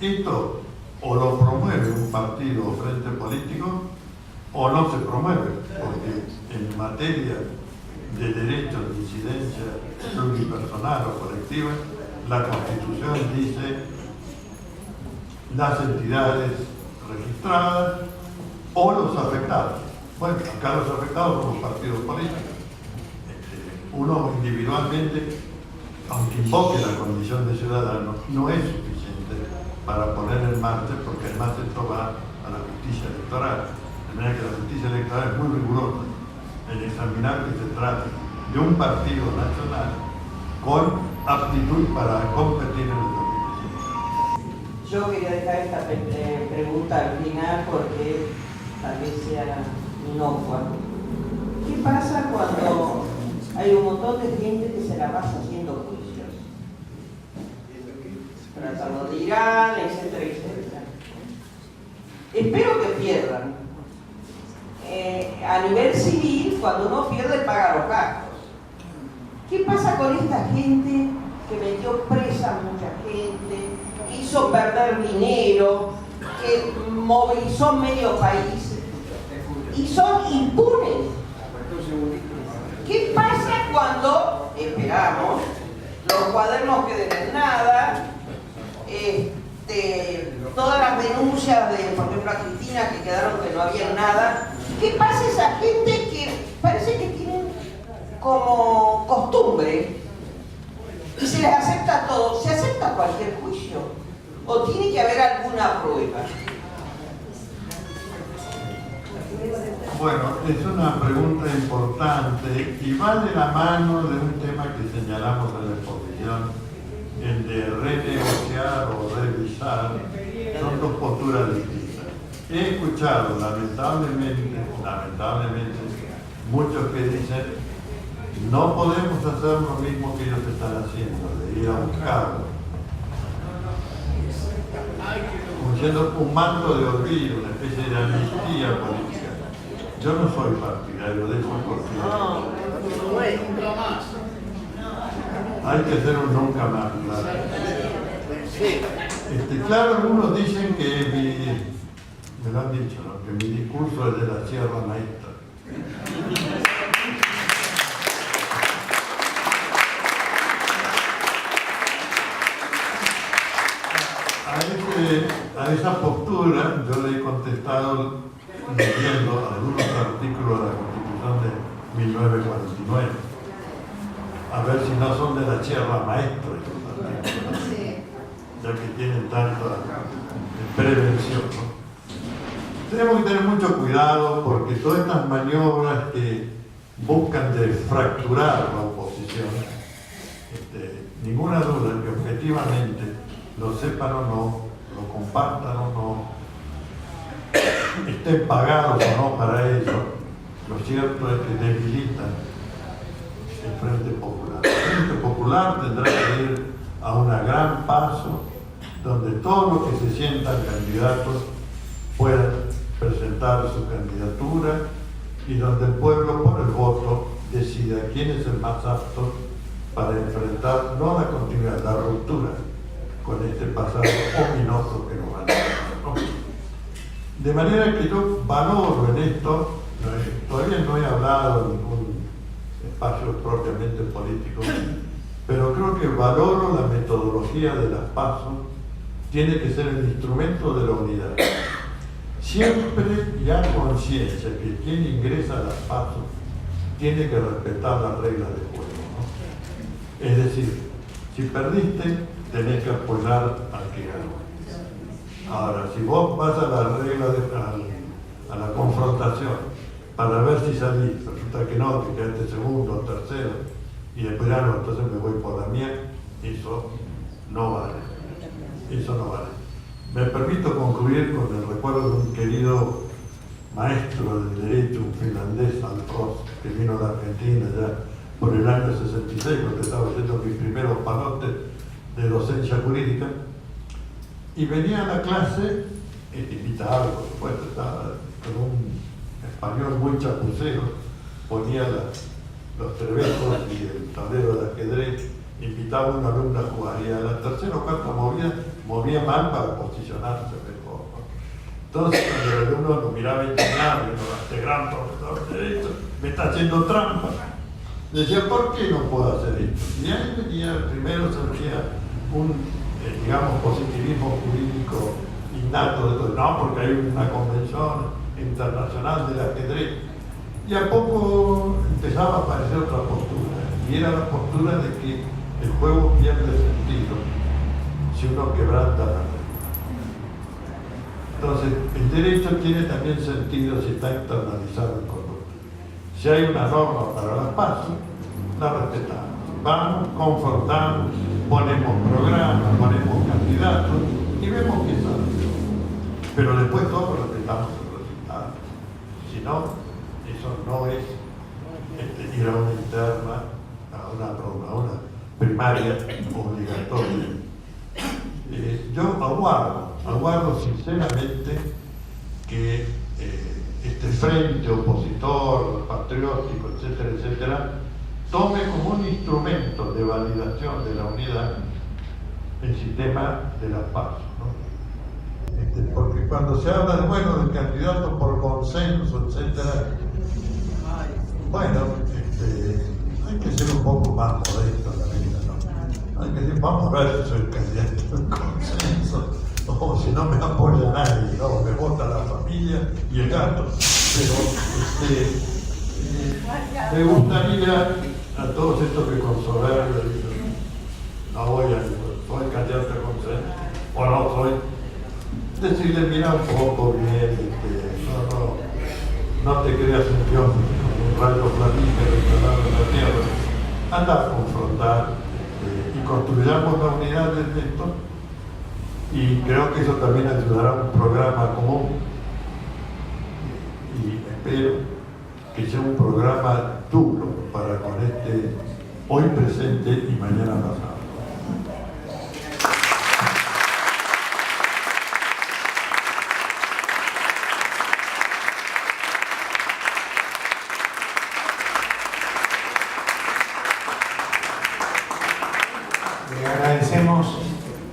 esto o lo promueve un partido o frente político o no se promueve, porque en materia de derechos de incidencia pluripersonal o colectiva, la Constitución dice las entidades registradas o los afectados. Bueno, acá los afectados son los partidos políticos. Uno individualmente, aunque invoque la condición de ciudadano, no es suficiente para poner en marcha, porque además esto va a la justicia electoral. De manera que la justicia electoral es muy rigurosa en examinar que se trate de un partido nacional con aptitud para competir en el 2015. Yo quería dejar esta pregunta al final porque tal vez sea inocua. ¿Qué pasa cuando hay un montón de gente que se la pasa haciendo juicios? Tratando de Irán, etcétera, etcétera. Espero que pierdan. A nivel civil, cuando uno pierde, paga los gastos. ¿Qué pasa con esta gente que metió presa a mucha gente, hizo perder dinero, que movilizó medio país y son impunes? ¿Qué pasa cuando, esperamos, los cuadernos queden en nada, todas las denuncias de, por ejemplo, a Cristina, que quedaron que no había nada? ¿Qué pasa a esa gente que parece que tienen como costumbre y se les acepta todo? ¿Se acepta cualquier juicio? ¿O tiene que haber alguna prueba? Bueno, es una pregunta importante y va de la mano de un tema que señalamos en la exposición, el de renegociar o revisar. Son dos posturas distintas. He escuchado, lamentablemente, muchos que dicen no podemos hacer lo mismo que ellos están haciendo, de ir a buscarlo. Como siendo un manto de olvido, una especie de amnistía política. Yo no soy partidario de eso porque nunca más. Hay que hacer un nunca más, claro. Claro, algunos dicen que me lo han dicho, ¿no? Que mi discurso es de la Sierra Maestra. A esa postura yo le he contestado leyendo algunos artículos de la Constitución de 1949. A ver si no son de la Sierra Maestra. ya que tienen tanta prevención, ¿no? Tenemos que tener mucho cuidado porque todas estas maniobras que buscan de fracturar la oposición, ninguna duda que objetivamente lo sepan o no, lo compartan o no, estén pagados o no para ello, lo cierto es que debilitan el Frente Popular. El Frente Popular tendrá que ir a un gran paso donde todos los que se sientan candidatos puedan presentar su candidatura y donde el pueblo por el voto decida quién es el más apto para enfrentar no la continuidad, la ruptura con este pasado ominoso que nos van a dar, ¿no? De manera que yo valoro en esto, todavía no he hablado en ningún espacio propiamente político, pero creo que valoro la metodología de las PASO, tiene que ser el instrumento de la unidad. Siempre ya conciencia que quien ingresa a las PASO tiene que respetar las reglas del juego, ¿no? Es decir, si perdiste, tenés que apoyar al que ganó. Ahora, si vos vas a la regla a la confrontación para ver si salís, resulta que no, que quedaste segundo o tercero, y después no, entonces me voy por la mía, eso no vale. Eso no vale. Me permito concluir con el recuerdo de un querido maestro del derecho, un finlandés, Alfros, que vino a la Argentina ya por el año 66, cuando estaba haciendo mis primeros palotes de docencia jurídica, y venía a la clase, invitado, por supuesto, estaba con un español muy chapucero, ponía los trebejos y el tablero de ajedrez, invitaba a un alumno a jugar, y a la tercera o cuarta movía mal para posicionarse mejor, ¿no? Entonces, cuando el alumno lo miraba indignado, y no, este gran profesor de derecho me está haciendo trampa. Decía, ¿por qué no puedo hacer esto? Y ahí venía, primero surgía un, digamos, positivismo jurídico innato de todo. No, porque hay una convención internacional del ajedrez. Y a poco empezaba a aparecer otra postura, y era la postura de que el juego pierde sentido si uno quebranta la regla. Entonces, el derecho tiene también sentido si está internalizado en conducta. Si hay una norma para las PASO, la respetamos. Vamos, confrontamos, ponemos programas, ponemos candidatos y vemos qué sale. Pero después todos respetamos el resultado. Si no, eso no es ir a una interna, a una primaria obligatoria. Yo aguardo sinceramente que este frente opositor, patriótico, etcétera, etcétera, tome como un instrumento de validación de la unidad el sistema de las PASO, ¿no? Porque cuando se habla del candidato por consenso, etcétera, bueno, hay que ser un poco más modesto en la vida, ¿no? Hay que decir, vamos a ver si soy candidato por consenso, o si no me apoya nadie, ¿no? Me vota la familia y el gato. Pero me gustaría a todos estos que con soberbia dicen, no soy candidato a consenso, o no soy, decirle, mira un poco bien, no te creas un Dios con un rayo planífero instalado en la tierra, anda a confrontar y construyamos la unidad de esto, y creo que eso también ayudará a un programa común, y espero que sea un programa duro para con este hoy presente y mañana pasado. Le agradecemos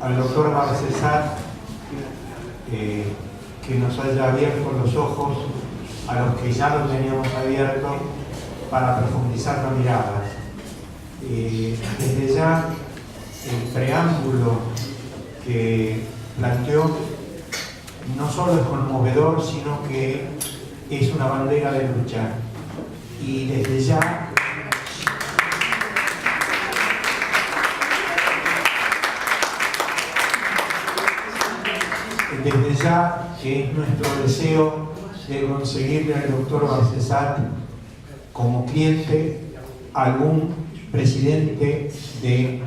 al doctor Barcesat que nos haya abierto los ojos a los que ya los teníamos abiertos para profundizar la mirada. Desde ya el preámbulo que planteó no solo es conmovedor, sino que es una bandera de lucha. Y desde ya desde ya que es nuestro deseo de conseguirle al doctor Barcesat como cliente algún presidente de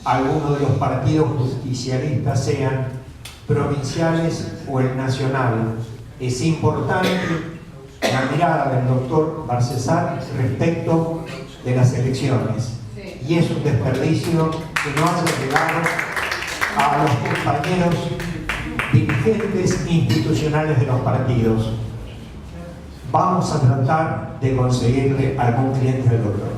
alguno de los partidos justicialistas, sean provinciales o el nacional. Es importante la mirada del doctor Barcesat respecto de las elecciones. Y es un desperdicio que no haya llegado a los compañeros dirigentes institucionales de los partidos. Vamos a tratar de conseguirle algún cliente del doctor.